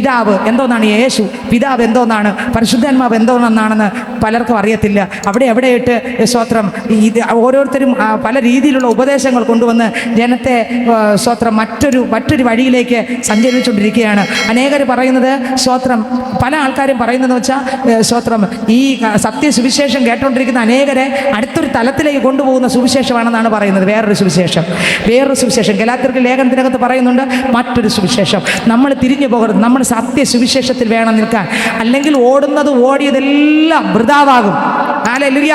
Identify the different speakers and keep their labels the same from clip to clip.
Speaker 1: പിതാവ് എന്തോന്നാണ് യേശു, പിതാവ് എന്തോന്നാണ്, പരിശുദ്ധാത്മാവ് എന്തോന്നാണെന്ന് പലർക്കും അറിയത്തില്ല. എവിടെയായിട്ട് സ്വത്രം ഇത് ഓരോരുത്തരും പല രീതിയിലുള്ള ഉപദേശങ്ങൾ കൊണ്ടുവന്ന് ജനത്തെ സ്വത്രം മറ്റൊരു വഴിയിലേക്ക് സഞ്ചരിച്ചുകൊണ്ടിരിക്കുകയാണ്. അനേകർ പറയുന്നത് സ്വത്രം, പല ആൾക്കാരും പറയുന്നതെന്ന് വെച്ചാൽ സ്വത്രം ഈ സത്യസുവിശേഷം കേട്ടുകൊണ്ടിരിക്കുന്ന അനേകരെ അടുത്തൊരു തലത്തിലേക്ക് കൊണ്ടുപോകുന്ന സുവിശേഷമാണെന്നാണ് പറയുന്നത്. വേറൊരു സുവിശേഷം ഗലാത്യർക്ക് ലേഖനത്തിനകത്ത് പറയുന്നുണ്ട്, മറ്റൊരു സുവിശേഷം. നമ്മൾ തിരിഞ്ഞു പോകരുത്, നമ്മൾ സത്യസുവിശേഷത്തിൽ വേണം നിൽക്കാൻ. അല്ലെങ്കിൽ ഓടിയതെല്ലാം വൃഥാവാകും. ഹല്ലേലൂയ.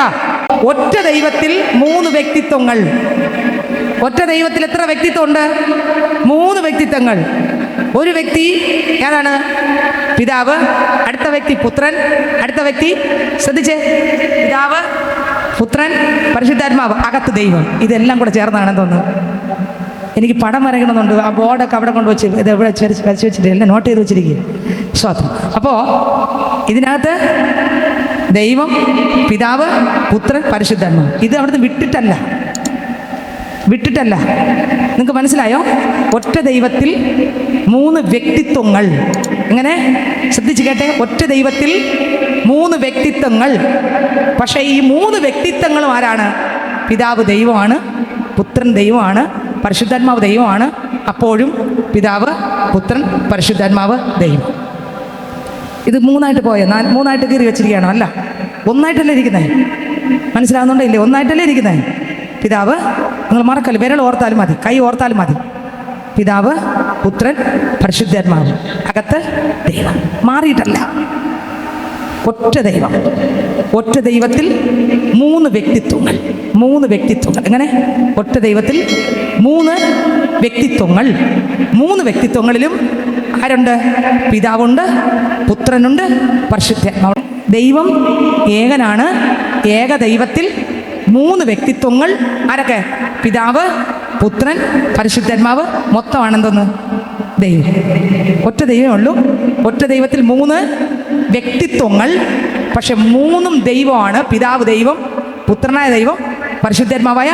Speaker 1: ഒറ്റ ദൈവത്തിൽ 3 വ്യക്തിത്വങ്ങൾ. ഒറ്റ ദൈവത്തിൽ എത്ര വ്യക്തിത്വമുണ്ട്? 3 വ്യക്തിത്വങ്ങൾ. ഒരു വ്യക്തി ഏതാണ്? പിതാവ്. അടുത്ത വ്യക്തി പുത്രൻ. അടുത്ത വ്യക്തി ശ്രദ്ധിച്ചേ, പിതാവ്, പുത്രൻ, പരിശുദ്ധാത്മാവ്, അകത്ത് ദൈവം. ഇതെല്ലാം കൂടെ ചേർന്നാണെന്ന് തോന്നുന്നു. എനിക്ക് പടം വരയ്ക്കണമെന്നുണ്ട്. ആ ബോർഡൊക്കെ അവിടെ കൊണ്ട് വെച്ച് ഇത് എവിടെ വരച്ച് വെച്ചിട്ട് എല്ലാം നോട്ട് ചെയ്ത് വെച്ചിരിക്കുക. സ്വാതന്ത്ര്യം. അപ്പോൾ ഇതിനകത്ത് ദൈവം, പിതാവ്, പുത്രൻ, പരിശുദ്ധാത്മാവ്. ഇത് അവിടുന്ന് വിട്ടിട്ടല്ല. നിങ്ങൾക്ക് മനസ്സിലായോ? ഒറ്റ ദൈവത്തിൽ 3 വ്യക്തിത്വങ്ങൾ. എങ്ങനെ? ശ്രദ്ധിച്ച് കേട്ടെ. ഒറ്റ ദൈവത്തിൽ 3 വ്യക്തിത്വങ്ങൾ. പക്ഷേ ഈ 3 വ്യക്തിത്വങ്ങളും ആരാണ്? പിതാവ് ദൈവമാണ്, പുത്രൻ ദൈവമാണ്, പരിശുദ്ധാത്മാവ് ദൈവമാണ്. അപ്പോഴും പിതാവ്, പുത്രൻ, പരിശുദ്ധാത്മാവ് ദൈവം. ഇത് 3ആയിട്ട് പോയ 3ആയിട്ട് കീറി വെച്ചിരിക്കുകയാണോ? അല്ല, ഒന്നായിട്ടല്ലേ ഇരിക്കുന്നത്. മനസ്സിലാവുന്നുണ്ടോ ഇല്ലേ? ഒന്നായിട്ടല്ലേ ഇരിക്കുന്നത്. പിതാവ്, നിങ്ങൾ മറക്കല്ല, വിരൽ ഓർത്താലും മതി, കൈ ഓർത്താലും മതി. പിതാവ്, പുത്രൻ, പരിശുദ്ധാത്മാവ്, അകത്ത് ദൈവം. മാറിയിട്ടല്ല. ഒറ്റ ദൈവം. ഒറ്റ ദൈവത്തിൽ 3 വ്യക്തിത്വങ്ങൾ. 3 വ്യക്തിത്വങ്ങൾ. എങ്ങനെ? ഒറ്റ ദൈവത്തിൽ 3 വ്യക്തിത്വങ്ങൾ. 3 വ്യക്തിത്വങ്ങളിലും ആരുണ്ട്? പിതാവുണ്ട്, പുത്രനുണ്ട്, പരിശുദ്ധാത്മാവ്. ദൈവം ഏകനാണ്. ഏക ദൈവത്തിൽ 3 വ്യക്തിത്വങ്ങൾ. ആരൊക്കെ? പിതാവ്, പുത്രൻ, പരിശുദ്ധാത്മാവ്. മൊത്തമാണെന്തോന്ന്? ദൈവം. ഒറ്റ ദൈവമേ ഉള്ളൂ. ഒറ്റ ദൈവത്തിൽ 3 വ്യക്തിത്വങ്ങൾ. പക്ഷെ 3ഉം ദൈവമാണ്. പിതാവ് ദൈവം, പുത്രനായ ദൈവം, പരിശുദ്ധാത്മാവായ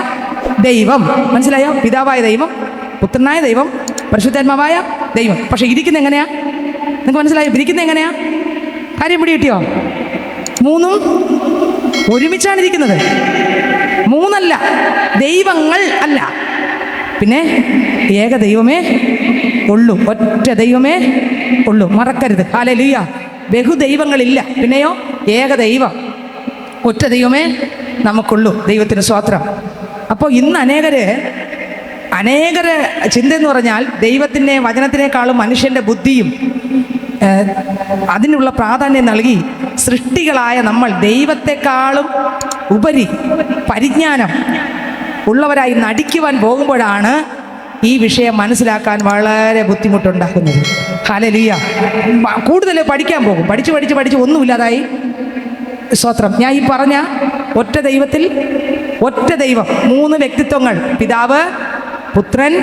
Speaker 1: ദൈവം. മനസ്സിലായോ? പിതാവായ ദൈവം, പുത്രനായ ദൈവം, പരിശുദ്ധാത്മാവായ ദൈവം. പക്ഷെ ഇരിക്കുന്ന എങ്ങനെയാ? നിങ്ങൾക്ക് മനസ്സിലായോ? ഇരിക്കുന്നത് എങ്ങനെയാ? കാര്യം പിടി കിട്ടിയോ? 3ഉം ഒരുമിച്ചാണ് ഇരിക്കുന്നത്. 3 ദൈവങ്ങൾ അല്ല. പിന്നെ ഏക ദൈവമേ ഉള്ളൂ. ഒറ്റ ദൈവമേ ഉള്ളൂ. മറക്കരുത്. ഹല്ലേലൂയ. ബഹുദൈവങ്ങളില്ല. പിന്നെയോ ഏക ദൈവം, ഒറ്റ ദൈവമേ നമുക്കുള്ളൂ. ദൈവത്തിന് സ്തോത്രം. അപ്പോൾ ഇന്ന് അനേകരെ ചിന്തയെന്ന് പറഞ്ഞാൽ ദൈവത്തിൻ്റെ വചനത്തിനേക്കാളും മനുഷ്യൻ്റെ ബുദ്ധിയും അതിനുള്ള പ്രാധാന്യം നൽകി സൃഷ്ടികളായ നമ്മൾ ദൈവത്തെക്കാളും ഉപരി പരിജ്ഞാനം ഉള്ളവരായി നടിക്കുവാൻ പോകുമ്പോഴാണ് ഈ വിഷയം മനസ്സിലാക്കാൻ വളരെ ബുദ്ധിമുട്ടുണ്ടാക്കുന്നത്. ഹല്ലേലൂയ. കൂടുതൽ പഠിക്കാൻ പോകും. പഠിച്ച് ഒന്നുമില്ലാതായി. സ്തോത്രം. ഞാൻ ഈ പറഞ്ഞ ഒറ്റ ദൈവത്തിൽ ഒറ്റ ദൈവം 3 വ്യക്തിത്വങ്ങൾ. പിതാവ്, പുത്രൻ,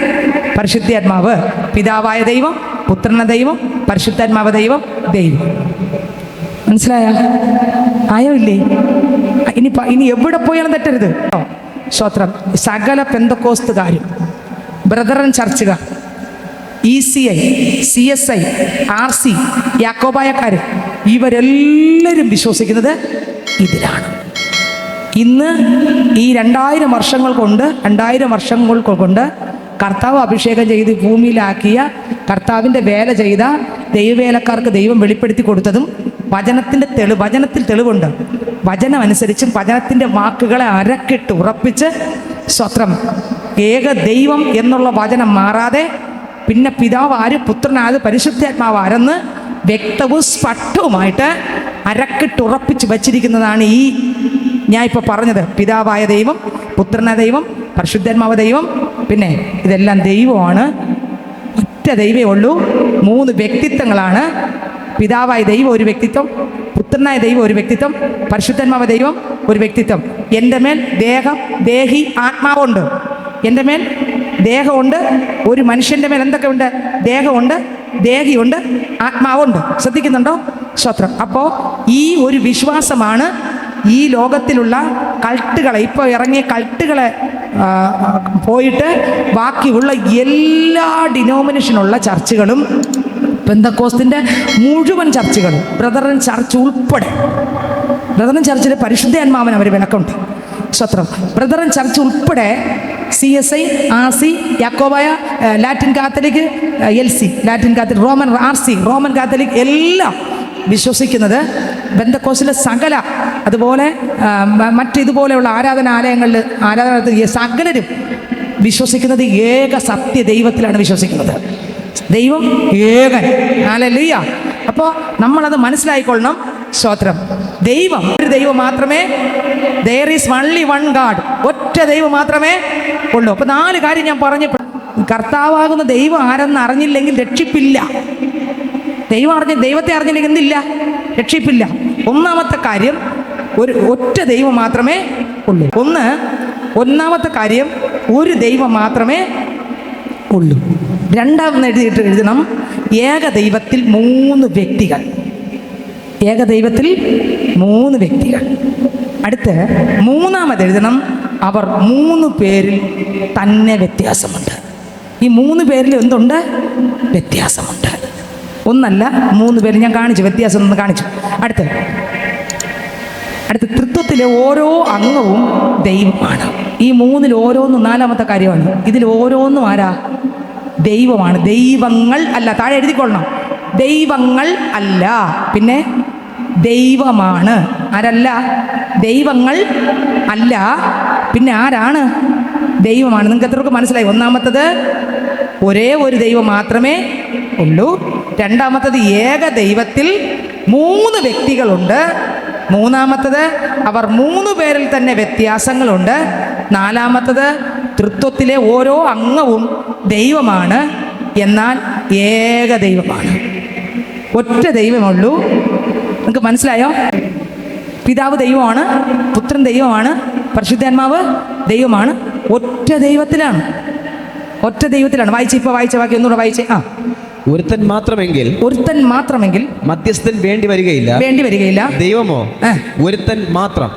Speaker 1: പരിശുദ്ധാത്മാവ്. പിതാവായ ദൈവം, പുത്രന ദൈവം, പരിശുദ്ധാത്മാവ് ദൈവം. മനസ്സിലായോ? ആയോ ഇല്ലേ? ഇനി എവിടെ പോയാലും തെറ്റരുത്. സ്തോത്രം. സകല പെന്തക്കോസ്തുകാരും, ബ്രദറൻ ചർച്ചുകാർ, ECI, CSI, RC, യാക്കോബായക്കാർ, ഇവരെല്ലാവരും വിശ്വസിക്കുന്നത് ഇതിലാണ്. ഇന്ന് ഈ 2000 വർഷങ്ങൾ കൊണ്ട് കർത്താവ് അഭിഷേകം ചെയ്ത് ഭൂമിയിലാക്കിയ, കർത്താവിൻ്റെ വേല ചെയ്ത ദൈവവേലക്കാർക്ക് ദൈവം വെളിപ്പെടുത്തി കൊടുത്തതും വചനത്തിൽ തെളിവുണ്ട്. വചനം അനുസരിച്ചും വചനത്തിൻ്റെ വാക്കുകളെ അരക്കിട്ട് ഉറപ്പിച്ച് സ്വത്രം ഏക ദൈവം എന്നുള്ള വചനം മാറാതെ, പിന്നെ പിതാവ് ആര്, പുത്രനായത്, പരിശുദ്ധാത്മാവ് ആരെന്ന് വ്യക്തവും സ്പഷ്ടവുമായിട്ട് അരക്കിട്ടുറപ്പിച്ച് വച്ചിരിക്കുന്നതാണ് ഈ ഞാൻ ഇപ്പോൾ പറഞ്ഞത്. പിതാവായ ദൈവം, പുത്രനായ ദൈവം, പരിശുദ്ധാത്മാവ് ദൈവം. പിന്നെ ഇതെല്ലാം ദൈവമാണ്. ഒറ്റ ദൈവമേ ഉള്ളൂ. 3 വ്യക്തിത്വങ്ങളാണ്. പിതാവായ ദൈവം ഒരു വ്യക്തിത്വം, പുത്രനായ ദൈവം ഒരു വ്യക്തിത്വം, പരിശുദ്ധാത്മാവ് ദൈവം ഒരു വ്യക്തിത്വം. എൻ്റെ മേൽ ദേഹി, ആത്മാവുണ്ട്. എൻ്റെ മേൽ ദേഹമുണ്ട്. ഒരു മനുഷ്യൻ്റെ മേൽ എന്തൊക്കെ ഉണ്ട്? ദേഹമുണ്ട്, ദേഹിയുണ്ട്, ആത്മാവുണ്ട്. ശ്രദ്ധിക്കുന്നുണ്ടോ? സ്തോത്രം. അപ്പോൾ ഈ ഒരു വിശ്വാസമാണ് ഈ ലോകത്തിലുള്ള കൾട്ടുകളെ, ഇപ്പോൾ ഇറങ്ങിയ കൾട്ടുകളെ പോയിട്ട് ബാക്കിയുള്ള എല്ലാ ഡിനോമിനേഷനുള്ള ചർച്ചുകളും പെന്തക്കോസ്തിൻ്റെ മുഴുവൻ ചർച്ചുകൾ, ബ്രദറൻ ചർച്ച് ഉൾപ്പെടെ, ബ്രദറൻ ചർച്ചിൽ പരിശുദ്ധാത്മാവിന് അവർ വിലക്കുണ്ട്. സ്വത്രം. ബ്രദറൻ ചർച്ച് ഉൾപ്പെടെ CSI, RC, Yakobaya, Latin Catholic, LC, Latin Catholic, Roman RC, Roman Catholic എല്ലാം വിശ്വസിക്കുന്നത് പെന്തക്കോസ്തിലെ സകല, അതുപോലെ മറ്റിതുപോലെയുള്ള ആരാധനാലയങ്ങളിൽ സകലരും വിശ്വസിക്കുന്നത് ഏക സത്യ ദൈവത്തിലാണ് വിശ്വസിക്കുന്നത്. ദൈവം ഏകൻ. ഹല്ലേലൂയ. അപ്പോൾ നമ്മളത് മനസ്സിലായിക്കൊള്ളണം. സ്തോത്രം. ദൈവം ഒരു ദൈവം മാത്രമേ, there is only one God, ഒറ്റ ദൈവം മാത്രമേ ഉള്ളൂ. അപ്പോൾ 4 കാര്യം ഞാൻ പറഞ്ഞു. കർത്താവാകുന്ന ദൈവം ആരെന്ന് അറിഞ്ഞില്ലെങ്കിൽ രക്ഷിപ്പില്ല. ദൈവത്തെ അറിഞ്ഞില്ലെങ്കിൽ എന്തില്ല? രക്ഷിപ്പില്ല. ഒന്നാമത്തെ കാര്യം, ഒറ്റ ദൈവം മാത്രമേ ഉള്ളൂ. ഒന്നാമത്തെ കാര്യം, ഒരു ദൈവം മാത്രമേ ഉള്ളൂ. രണ്ടാമത് എഴുതണം, ഏക ദൈവത്തിൽ 3 വ്യക്തികൾ. ഏക ദൈവത്തിൽ 3 വ്യക്തികൾ. അടുത്ത് മൂന്നാമത് എഴുതണം, അവർ 3 പേരിൽ തന്നെ വ്യത്യാസമുണ്ട്. ഈ 3 പേരിൽ എന്തുണ്ട്? വ്യത്യാസമുണ്ട്. ഒന്നല്ല, 3 പേര് ഞാൻ കാണിച്ചു, വ്യത്യാസം ഒന്ന് കാണിച്ചു. അടുത്ത് തൃത്വത്തിലെ ഓരോ അംഗവും ദൈവമാണ്. ഈ 3-ൽ ഓരോന്നും, നാലാമത്തെ കാര്യമാണ്, ഇതിൽ ഓരോന്നും ആരാ? ദൈവമാണ്. ദൈവങ്ങൾ അല്ല, താഴെ എഴുതിക്കൊള്ളണം. ദൈവങ്ങൾ അല്ല, പിന്നെ ദൈവമാണ്. ആരല്ല? ദൈവങ്ങൾ അല്ല, പിന്നെ ആരാണ്? ദൈവമാണ്. നിങ്ങൾക്ക് എത്രയൊക്കെ മനസ്സിലായി? ഒന്നാമത്തത്, ഒരേ ഒരു ദൈവം മാത്രമേ ഉള്ളൂ. രണ്ടാമത്തത്, ഏക ദൈവത്തിൽ 3 വ്യക്തികളുണ്ട്. മൂന്നാമത്തത്, അവർ 3 പേരിൽ തന്നെ വ്യത്യാസങ്ങളുണ്ട്. നാലാമത്തത്, തൃത്വത്തിലെ ഓരോ അംഗവും ദൈവമാണ്, എന്നാൽ ഏക ദൈവമാണ്. ഒറ്റ ദൈവമുള്ളൂ. നിങ്ങൾക്ക് മനസ്സിലായോ? പിതാവ് ദൈവമാണ്, പുത്രൻ ദൈവമാണ്, പരിശുദ്ധാത്മാവ് ദൈവമാണ്. ഒറ്റ ദൈവത്തിലാണ്. ഇപ്പോൾ വായിച്ച വാക്യം ഒന്നുകൂടെ വായിച്ചേ.
Speaker 2: ഒരുത്തൻ മാത്രമെങ്കിൽ മധ്യസ്ഥൻ വേണ്ടി വരികയില്ല. ദൈവമോ ഒരുത്തൻ മാത്രം.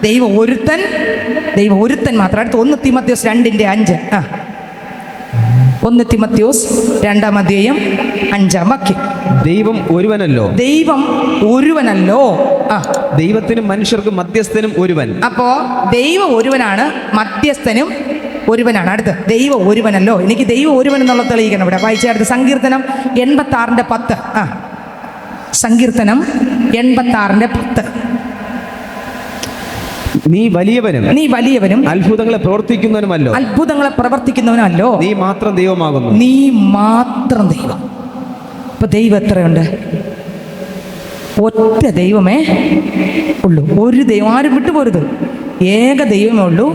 Speaker 1: ദൈവം ഒരുത്തൻ മാത്രം. അടുത്ത് 1 തീമോഥെയോസ് 2:5. 1 തീമോഥെയോസ് 2:5 വാക്യം.
Speaker 2: ദൈവം ഒരുവനല്ലോ. ദൈവത്തിനും മനുഷ്യർക്കും മധ്യസ്ഥനും ഒരുവൻ.
Speaker 1: അപ്പോ ദൈവം ഒരുവനാണ്, മധ്യസ്ഥനും ഒരുവനാണ്. അടുത്ത് ദൈവം ഒരുവനല്ലോ. എനിക്ക് ദൈവം ഒരുവൻ എന്നുള്ളത് തെളിയിക്കണം. ഇവിടെ വായിച്ച അടുത്ത് സങ്കീർത്തനം 86:10. സങ്കീർത്തനം 86:10.
Speaker 2: നീ വലിയവനും അത്ഭുതങ്ങളെ പ്രവർത്തിക്കുന്നവനല്ലോ. നീ മാത്രം ദൈവമാകുന്നു.
Speaker 1: ഇപ്പൊ ദൈവം എത്രയുണ്ട്? ഒറ്റ ദൈവമേ ഉള്ളൂ. ഒരു ദൈവം, ആരും വിട്ടുപോരുത്. ഏക ദൈവമേ ഉള്ളൂ.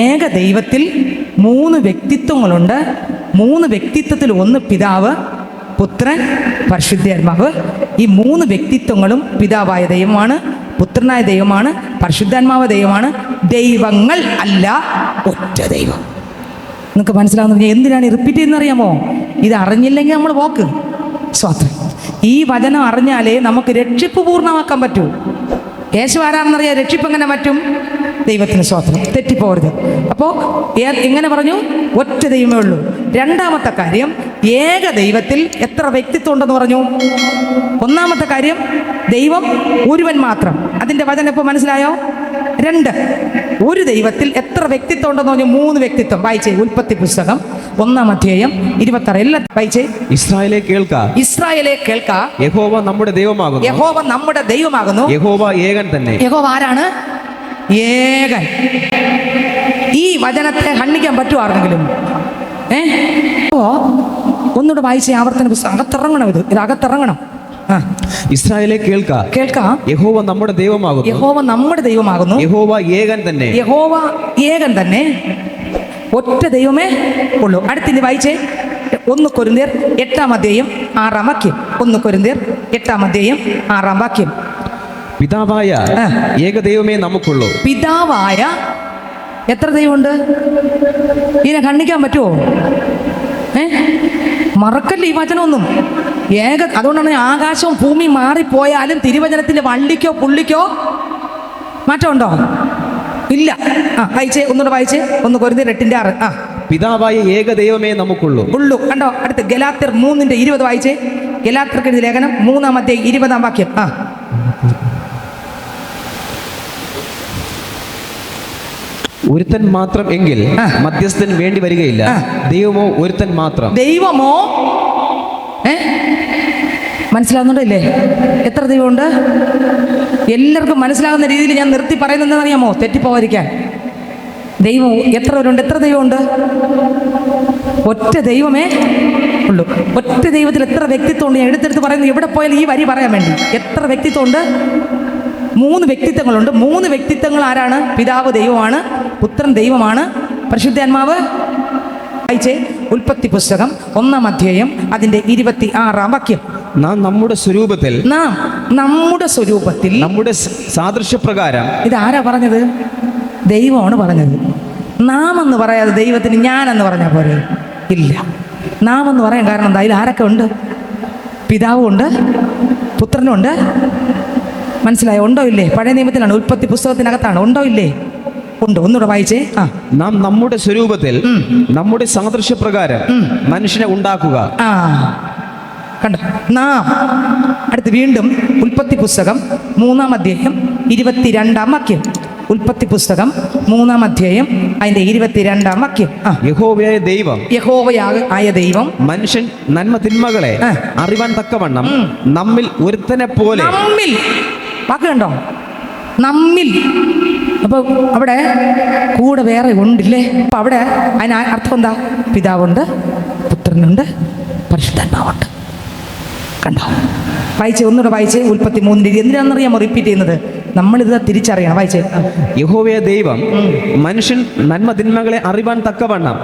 Speaker 1: ഏക ദൈവത്തിൽ 3 വ്യക്തിത്വങ്ങളുണ്ട്. 3 വ്യക്തിത്വത്തിൽ ഒന്ന് പിതാവ്, പുത്രൻ, പരിശുദ്ധാത്മാവ്. ഈ 3 വ്യക്തിത്വങ്ങളും പിതാവായ ദൈവമാണ്, പുത്രനായ ദൈവമാണ്, പരിശുദ്ധാത്മാവ് ദൈവമാണ്. ദൈവങ്ങൾ അല്ല, ഒറ്റ ദൈവം. നിങ്ങൾക്ക് മനസ്സിലാവുന്ന എന്തിനാണ് റിപ്പീറ്റ് ചെയ്യുന്നറിയാമോ? ഇത് അറിഞ്ഞില്ലെങ്കിൽ നമ്മൾ പോക്ക്. സ്വാതന്ത്ര്യം. ഈ വചനം അറിഞ്ഞാലേ നമുക്ക് രക്ഷിപ്പ് പൂർണ്ണമാക്കാൻ പറ്റൂ. യേശു ആരാണെന്നറിയാം. രക്ഷിപ്പ് എങ്ങനെ പറ്റും? ദൈവത്തിന് സ്വാതന്ത്ര്യം. തെറ്റിപ്പോരുത്. അപ്പോൾ എങ്ങനെ പറഞ്ഞു? ഒറ്റ ദൈവമേ ഉള്ളൂ. രണ്ടാമത്തെ കാര്യം, ഏക ദൈവത്തിൽ എത്ര വ്യക്തിത്വം ഉണ്ടെന്ന് പറഞ്ഞു. ഒന്നാമത്തെ കാര്യം, ദൈവം ഒരുവൻ മാത്രം. അതിൻ്റെ വചനം ഇപ്പോൾ മനസ്സിലായോ? 2, ഒരു ദൈവത്തിൽ എത്ര വ്യക്തിത്വം ഉണ്ടെന്ന് പറഞ്ഞു. 3 വ്യക്തിത്വം. വായിച്ചേ ഉൽപ്പത്തി പുസ്തകം 1:26. എല്ലാം വായിച്ചേ.
Speaker 2: ഇസ്രായേലേ കേൾക്ക, യഹോവ നമ്മുടെ ദൈവമാകുന്നു. യഹോവ ഏകൻ തന്നെ.
Speaker 1: യഹോവ ആരാണ്? ഏകൻ. ഈ വചനത്തെ ഖണ്ഡിക്കാൻ പറ്റുമോ ആർക്കെങ്കിലും? അപ്പോ ഒന്നുകൂടെ വായിച്ചേ. ആവർത്തന പുസ്തകം. അകത്തിറങ്ങണം. ഇത് അകത്തിറങ്ങണം.
Speaker 2: ഇസ്രായേലേ കേൾക്ക, യഹോവ നമ്മുടെ ദൈവമാകുന്നു.
Speaker 1: യഹോവ ഏകൻ തന്നെ. ഒറ്റ ദൈവമേ ഉള്ളൂ. അടുത്തിന് വായിച്ചേ. 1 കൊരിന്ത്യർ 8:6 വാക്യം. 1 കൊരിന്ത്യർ 8:6 വാക്യം.
Speaker 2: പിതാവായ ഏകദൈവമേ നമുക്കുള്ളൂ.
Speaker 1: പിതാവായ എത്ര ദൈവമുണ്ട്? ഇതിനെ ഖണ്ഡിക്കാൻ പറ്റുമോ? മറക്കല്ലേ ഈ വചനമൊന്നും. അതുകൊണ്ടാണ് ആകാശവും ഭൂമി മാറിപ്പോയാലും തിരുവചനത്തിന്റെ വള്ളിക്കോ പുള്ളിക്കോ മാറ്റമുണ്ടോ? ഇല്ല. വായിച്ചേ. ഒന്നുകൂടെ വായിച്ചേ. 1 കൊരിന്ത്യർ 8:6.
Speaker 2: പിതാവായ ഏകദൈവമേ നമുക്കുള്ളൂ.
Speaker 1: കണ്ടോ? അടുത്ത് ഗലാത്യർ 3:20 വായിച്ചേ. ഗലാത്യർക്ക് എഴുതിയ ലേഖനം 3:20 വാക്യം.
Speaker 2: ഒരുത്തൻ മാത്രം എങ്കിൽ മധ്യസ്ഥൻ വേണ്ടി വരികയില്ല. ദൈവമോ ഒരുത്തൻ മാത്രം.
Speaker 1: ദൈവമോ മനസ്സിലാവുന്നുണ്ടോ ഇല്ലേ? എത്ര ദൈവമുണ്ട്? എല്ലാവർക്കും മനസ്സിലാകുന്ന രീതിയിൽ ഞാൻ നിർത്തി പറയുന്നതെന്ന് അറിയാമോ? തെറ്റിപ്പോവാതിരിക്കാൻ. ദൈവം എത്ര പേരുണ്ട്? എത്ര ദൈവമുണ്ട്? ഒറ്റ ദൈവമേ ഉള്ളൂ. ഒറ്റ ദൈവത്തിൽ എത്ര വ്യക്തിത്വം ഉണ്ട്? ഞാൻ എടുത്തെടുത്ത് പറയുന്നു, എവിടെ പോയാലും ഈ വരി പറയാൻ വേണ്ടി. എത്ര വ്യക്തിത്വമുണ്ട്? 3 വ്യക്തിത്വങ്ങളുണ്ട്. 3 വ്യക്തിത്വങ്ങൾ ആരാണ്? പിതാവ് ദൈവമാണ്, പുത്രൻ ദൈവമാണ്, പരിശുദ്ധാത്മാവ്. വായിച്ചേ ഉൽപ്പത്തി പുസ്തകം 1-ാം അധ്യായം അതിന്റെ 26-ാം വാക്യം.
Speaker 2: നാം നമ്മുടെ സ്വരൂപത്തിൽ നമ്മുടെ സാദൃശ്യപ്രകാരം.
Speaker 1: ഇതാരാ പറഞ്ഞത്? ദൈവമാണ് പറഞ്ഞത്. നാം എന്ന് പറയാതെ ദൈവത്തിന് ഞാനെന്ന് പറഞ്ഞാൽ പോരെ? ഇല്ല, നാം എന്ന് പറയാൻ കാരണം എന്താ? അതിൽ ആരൊക്കെ ഉണ്ട്? പിതാവും ഉണ്ട്, പുത്രനും ഉണ്ട്. മനസ്സിലായോ? ഉണ്ടോ ഇല്ലേ? പഴയ നിയമത്തിലാണ്, ഉൽപ്പത്തി പുസ്തകത്തിനകത്താണ്. ഉണ്ടോ ഇല്ലേ? ഉണ്ട്. ഒന്നുകൂടെ വായിച്ചേ.
Speaker 2: നാം നമ്മുടെ സ്വരൂപത്തിൽ നമ്മുടെ സാദൃശ്യപ്രകാരം മനുഷ്യനെ ഉണ്ടാക്കുക.
Speaker 1: കണ്ടോ? നാം. അടുത്ത് വീണ്ടും ഉൽപ്പത്തി പുസ്തകം 3-ാം അധ്യായം 22-ാം വാക്യം. ഉൽപ്പത്തി പുസ്തകം 3-ാം അധ്യായം അതിന്റെ 22-ാം വാക്യം.
Speaker 2: യഹോവയായ ദൈവം മനുഷ്യൻ നന്മ തിന്മകളെ അറിവാൻ തക്കവണ്ണം നമ്മിൽ ഒരുത്തനെ പോലെ.
Speaker 1: നമ്മിൽ വാക്ക് കണ്ടോ? നമ്മിൽ. അപ്പൊ അവിടെ കൂടെ വേറെ ഉണ്ടില്ലേ? അപ്പൊ അവിടെ അതിന് അർത്ഥം എന്താ? പിതാവുണ്ട്, പുത്രനുണ്ട്, പരിശുദ്ധാത്മാവുണ്ട്. കണ്ടോ? വായിച്ചേ, ഒന്നുകൂടെ വായിച്ചേ. ഉൽപ്പത്തി 3-ന്റെ. എന്തിനാണെന്നറിയാമോ റിപ്പീറ്റ് ചെയ്യുന്നത്? നമ്മളിത് തിരിച്ചറിയണം. വായിച്ചേ.
Speaker 2: യഹോവയായ ദൈവം മനുഷ്യൻ നന്മ തിന്മകളെ അറിവാൻ തക്കവണ്ണം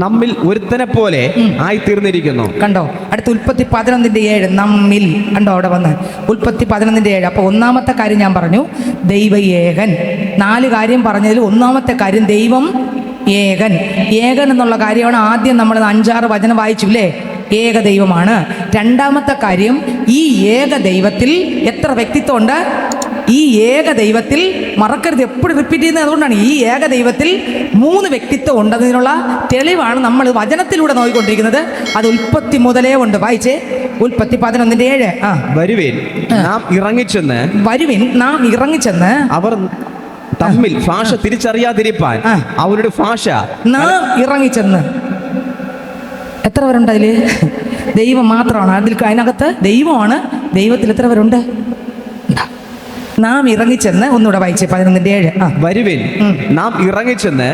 Speaker 2: നമ്മിൽ ഒരുത്തനെ പോലെ ആയിത്തീർന്നിരിക്കുന്നു.
Speaker 1: കണ്ടോ? അടുത്ത ഉൽപ്പത്തി 11-7 നമ്മിൽ. കണ്ടോ? അവിടെ വന്ന് ഉൽപ്പത്തി 11-7. അപ്പൊ 1-ാമത്തെ കാര്യം ഞാൻ പറഞ്ഞു, ദൈവ ഏകൻ. 4 കാര്യം പറഞ്ഞതിൽ 1-ാമത്തെ കാര്യം ദൈവം ഏകൻ. ഏകൻ എന്നുള്ള കാര്യമാണ് ആദ്യം നമ്മൾ 5-6 വചനം വായിച്ചു അല്ലേ? ഏക ദൈവമാണ്. 2-ാമത്തെ കാര്യം, ഈ ഏക ദൈവത്തിൽ എത്ര വ്യക്തിത്വമുണ്ട്? ഈ ഏക ദൈവത്തിൽ, മറക്കരുത്, എപ്പോഴും റിപ്പീറ്റ് ചെയ്യുന്നത് അതുകൊണ്ടാണ്. ഈ ഏക ദൈവത്തിൽ 3 വ്യക്തിത്വം ഉണ്ടതിനുള്ള തെളിവാണ് നമ്മൾ വചനത്തിലൂടെ നോക്കിക്കൊണ്ടിരിക്കുന്നത്. അത് ഉൽപ്പത്തി മുതലേ ഉണ്ട്. വായിച്ചേ. ഉൽപ്പത്തി 11-7.
Speaker 2: വരുവിൻ നാം ഇറങ്ങിച്ചെന്ന്
Speaker 1: അവർ
Speaker 2: തമ്മിൽ ഭാഷ തിരിച്ചറിയാതിരിപ്പാൻ അവരുടെ ഭാഷ.
Speaker 1: നാം ഇറങ്ങിച്ചെന്ന്. എത്ര പേരുണ്ട് അതില്? ദൈവം മാത്രമാണ് അതിനകത്ത്. ദൈവമാണ്. ദൈവത്തിൽ എത്ര പേരുണ്ട്? നാം ഇറങ്ങിച്ചെന്ന്. ഒന്നുകൂടെ വായിച്ചേ. 11-7.
Speaker 2: വരുവിൻ നാം ഇറങ്ങിച്ചെന്ന്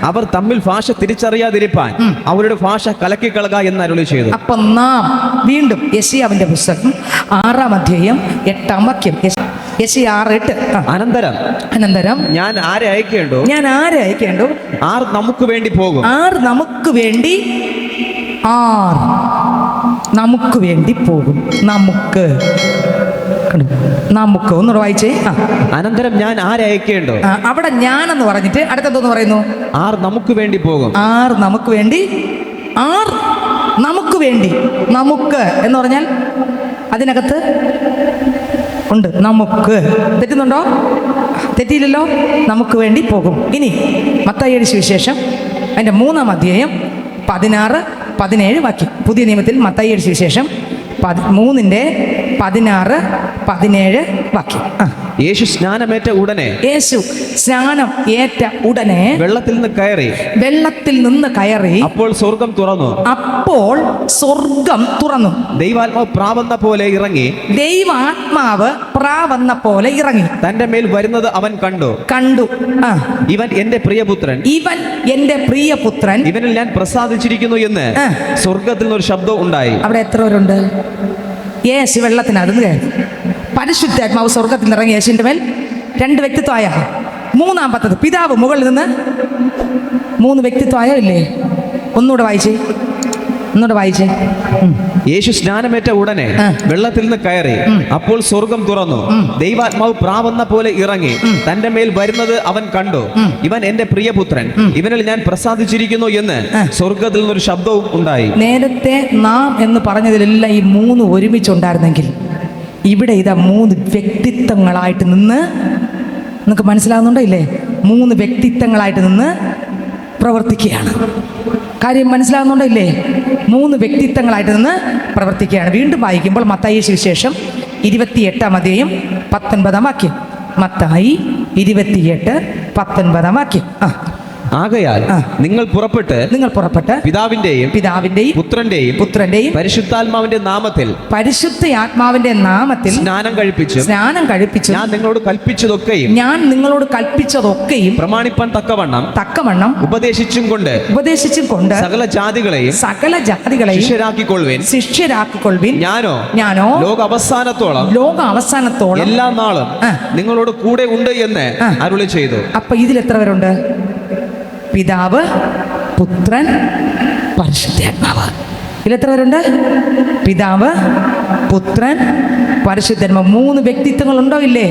Speaker 2: അവർ തമ്മിൽ ഭാഷ തിരിച്ചറിയാതിരിപ്പാൻ അവരുടെ ഭാഷ കലക്കിക്കളക എന്ന് അരുളി ചെയ്തു.
Speaker 1: അപ്പൊ നാം വീണ്ടും യെശയ്യാവിന്റെ പുസ്തകം 6-ാം അധ്യായം 8-ാം വാക്യം. യെശയ്യാ 6:8. അനന്തരം ഞാൻ ആരെ അയക്കേണ്ടു?
Speaker 2: ആർ നമുക്ക് വേണ്ടി പോകും?
Speaker 1: നമുക്ക് വേണ്ടി പോകും. നമുക്ക് ഒന്നുകൂടെ വായിച്ചേ.
Speaker 2: അനന്തരം ഞാൻ ആരെ അയക്കേണ്ടു?
Speaker 1: അവിടെ ഞാനെന്ന് പറഞ്ഞിട്ട് അടുത്തെന്തോന്ന് പറയുന്നു?
Speaker 2: ആർ നമുക്ക് വേണ്ടി പോകും.
Speaker 1: നമുക്ക് എന്ന് പറഞ്ഞാൽ അതിനകത്ത് ഉണ്ട്. നമുക്ക്. തെറ്റുന്നുണ്ടോ? തെറ്റിയില്ലല്ലോ. നമുക്ക് വേണ്ടി പോകും. ഇനി മത്തായിയുടെ സുവിശേഷം അതിന്റെ 3-ാം അധ്യായം 16-17 വാക്യം. പുതിയ നിയമത്തിൽ മത്തായിയുടെ സുവിശേഷം 3-ന്റെ-16-17 വാക്യം.
Speaker 2: യേശു സ്നാനമേറ്റ ഉടനെ
Speaker 1: വെള്ളത്തിൽ നിന്ന് കയറി
Speaker 2: അപ്പോൾ സ്വർഗം തുറന്നു. ദൈവാത്മാവ് പ്രാവെന്ന പോലെ ഇറങ്ങി തന്റെ മേൽ വരുന്നത് അവൻ കണ്ടു. ഇവൻ എന്റെ പ്രിയപുത്രൻ, ഇവനിൽ ഞാൻ പ്രസാദിച്ചിരിക്കുന്നു എന്ന് സ്വർഗത്തിൽ നിന്ന് ഒരു ശബ്ദം ഉണ്ടായി.
Speaker 1: അവിടെ എത്ര പേരുണ്ട്? യേശു വെള്ളത്തിനകത്ത് കയറി. പരിശുദ്ധാത്മാവ് സ്വർഗത്തിൽ ഇറങ്ങി യേശുവിന്റെ മേൽ. 2 വ്യക്തിത്വമായ. 3-ാമത്തത് പിതാവ് മുകളിൽ നിന്ന്. 3 വ്യക്തിത്വമായ ഇല്ലേ? ഒന്നുകൂടെ വായിച്ചേ.
Speaker 2: യേശു സ്നാനമേറ്റ ഉടനെ വെള്ളത്തിൽ നിന്ന് കയറി അപ്പോൾ സ്വർഗം തുറന്നു. ദൈവാത്മാവ് പ്രാവെന്ന പോലെ ഇറങ്ങി തന്റെ മേൽ വരുന്നത് അവൻ കണ്ടു. ഇവൻ എന്റെ പ്രിയപുത്രൻ, ഇവനിൽ ഞാൻ പ്രസാദിച്ചിരിക്കുന്നു എന്ന് സ്വർഗത്തിൽ നിന്നൊരു ശബ്ദവും ഉണ്ടായി.
Speaker 1: നേരത്തെ നാം എന്ന് പറഞ്ഞതിലെല്ലാം ഈ 3 ഒരുമിച്ചുണ്ടായിരുന്നെങ്കിൽ ഇവിടെ ഇതാ 3 വ്യക്തിത്വങ്ങളായിട്ട് നിന്ന്. നിങ്ങൾക്ക് മനസ്സിലാകുന്നുണ്ടോ ഇല്ലേ? 3 വ്യക്തിത്വങ്ങളായിട്ട് നിന്ന് പ്രവർത്തിക്കുകയാണ്. കാര്യം മനസ്സിലാകുന്നുണ്ടോ ഇല്ലേ? മൂന്ന് വ്യക്തിത്വങ്ങളായിട്ട് നിന്ന് പ്രവർത്തിക്കുകയാണ്. വീണ്ടും വായിക്കുമ്പോൾ മത്തായി സുവിശേഷം 28 19 വാക്യം. മത്തായി 28 19 വാക്യം.
Speaker 2: ആകയാൽ നിങ്ങൾ പുറപ്പെട്ട് പിതാവിന്റെയും പുത്രന്റെയും പരിശുദ്ധാത്മാവിന്റെ നാമത്തിൽ സ്നാനം കഴിപ്പിച്ചു ഞാൻ നിങ്ങളോട് കൽപ്പിച്ചതൊക്കെയും പ്രമാണിപ്പാൻ തക്കവണ്ണം ഉപദേശിച്ചും കൊണ്ട് സകല ജാതികളെയും ശിഷ്യരാക്കിക്കൊള്ളുവിൻ. ഞാനോ ലോക അവസാനത്തോളം എല്ലാ നാളും നിങ്ങളോട് കൂടെ ഉണ്ട് എന്ന് അരുളി ചെയ്തു.
Speaker 1: അപ്പൊ ഇതിൽ എത്ര പേരുണ്ട്? പിതാവ്, പുത്രൻ, പരിശുദ്ധാത്മാവ്. ഇതിലെത്ര പേരുണ്ട്? പിതാവ്, പുത്രൻ, പരിശുദ്ധാത്മാവ്. മൂന്ന് വ്യക്തിത്വങ്ങളുണ്ടോ ഇല്ലേ?